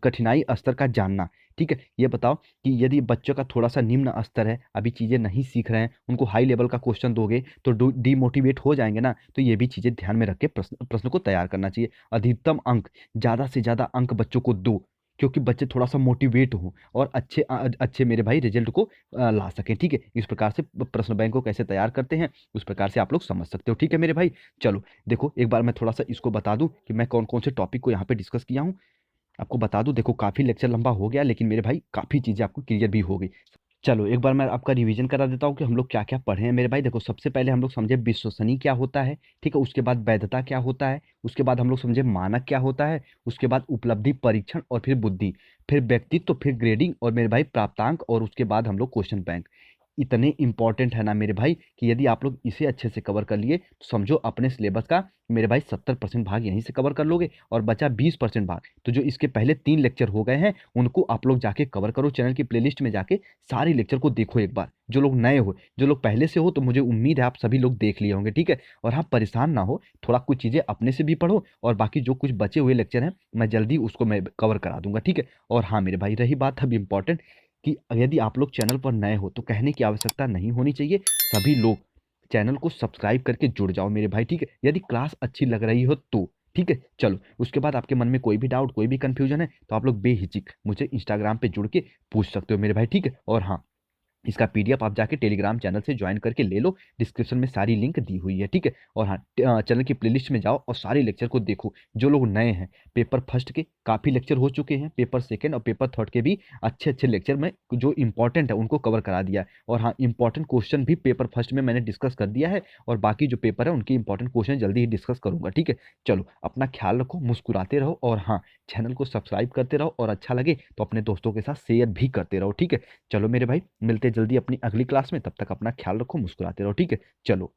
कठिनाई स्तर का जानना, ठीक है, ये बताओ कि यदि बच्चों का थोड़ा सा निम्न स्तर है, अभी चीज़ें नहीं सीख रहे हैं, उनको हाई लेवल का क्वेश्चन दोगे तो डिमोटिवेट हो जाएंगे ना। तो ये भी चीज़ें ध्यान में रख के प्रश्न प्रश्न को तैयार करना चाहिए। अधिकतम अंक, ज़्यादा से ज़्यादा अंक बच्चों को दो, क्योंकि बच्चे थोड़ा सा मोटिवेट हों और अच्छे मेरे भाई रिजल्ट को ला सकें। ठीक है, इस प्रकार से प्रश्न बैंक को कैसे तैयार करते हैं उस प्रकार से आप लोग समझ सकते हो। ठीक है मेरे भाई, चलो देखो एक बार मैं थोड़ा सा इसको बता दूं कि मैं कौन कौन से टॉपिक को यहाँ पे डिस्कस किया हूँ। आपको बता दूं, देखो काफ़ी लेक्चर लंबा हो गया, लेकिन मेरे भाई काफ़ी चीज़ें आपको क्लियर भी हो गई। चलो एक बार मैं आपका रिवीजन करा देता हूँ कि हम लोग क्या क्या पढ़े हैं मेरे भाई। देखो सबसे पहले हम लोग समझे विश्वसनीय क्या होता है, ठीक है, उसके बाद वैधता क्या होता है, उसके बाद हम लोग समझे मानक क्या होता है, उसके बाद उपलब्धि परीक्षण और फिर बुद्धि, फिर व्यक्तित्व, फिर ग्रेडिंग और मेरे भाई प्राप्तांक, और उसके बाद हम लोग क्वेश्चन बैंक। इतने इंपॉर्टेंट है ना मेरे भाई कि यदि आप लोग इसे अच्छे से कवर कर लिए तो समझो अपने सिलेबस का मेरे भाई 70% भाग यहीं से कवर कर लोगे और बचा 20% भाग। तो जो इसके पहले 3 लेक्चर हो गए हैं उनको आप लोग जाके कवर करो, चैनल की प्लेलिस्ट में जाके सारे लेक्चर को देखो एक बार। जो लोग नए हो, जो लोग पहले से हो, तो मुझे उम्मीद है आप सभी लोग देख लिए होंगे। ठीक है, और हाँ परेशान ना हो, थोड़ा कुछ चीज़ें अपने से भी पढ़ो और बाकी जो कुछ बचे हुए लेक्चर हैं मैं जल्दी उसको मैं कवर करा दूंगा। ठीक है, और हाँ मेरे भाई रही बात अब इम्पॉर्टेंट कि यदि आप लोग चैनल पर नए हो तो कहने की आवश्यकता नहीं होनी चाहिए, सभी लोग चैनल को सब्सक्राइब करके जुड़ जाओ मेरे भाई। ठीक है, यदि क्लास अच्छी लग रही हो तो। ठीक है, चलो उसके बाद आपके मन में कोई भी डाउट, कोई भी कंफ्यूजन है तो आप लोग बेहिचक मुझे इंस्टाग्राम पे जुड़ के पूछ सकते हो मेरे भाई। ठीक है, और हाँ इसका पीडीएफ आप जाके टेलीग्राम चैनल से ज्वाइन करके ले लो, डिस्क्रिप्शन में सारी लिंक दी हुई है। ठीक है, और हाँ चैनल की प्लेलिस्ट में जाओ और सारे लेक्चर को देखो। जो लोग नए हैं, पेपर फर्स्ट के काफ़ी लेक्चर हो चुके हैं, पेपर सेकंड और पेपर थर्ड के भी अच्छे अच्छे लेक्चर में जो इंपॉर्टेंट है उनको कवर करा दिया है। और हाँ इंपॉर्टेंट क्वेश्चन भी पेपर फर्स्ट में मैंने डिस्कस कर दिया है और बाकी जो पेपर है उनके इंपॉर्टेंट क्वेश्चन जल्दी ही डिस्कस करूंगा। ठीक है, चलो अपना ख्याल रखो, मुस्कुराते रहो और हाँ चैनल को सब्सक्राइब करते रहो और अच्छा लगे तो अपने दोस्तों के साथ शेयर भी करते रहो। ठीक है, चलो मेरे भाई मिलते जल्दी अपनी अगली क्लास में, तब तक अपना ख्याल रखो, मुस्कुराते रहो। ठीक है, चलो।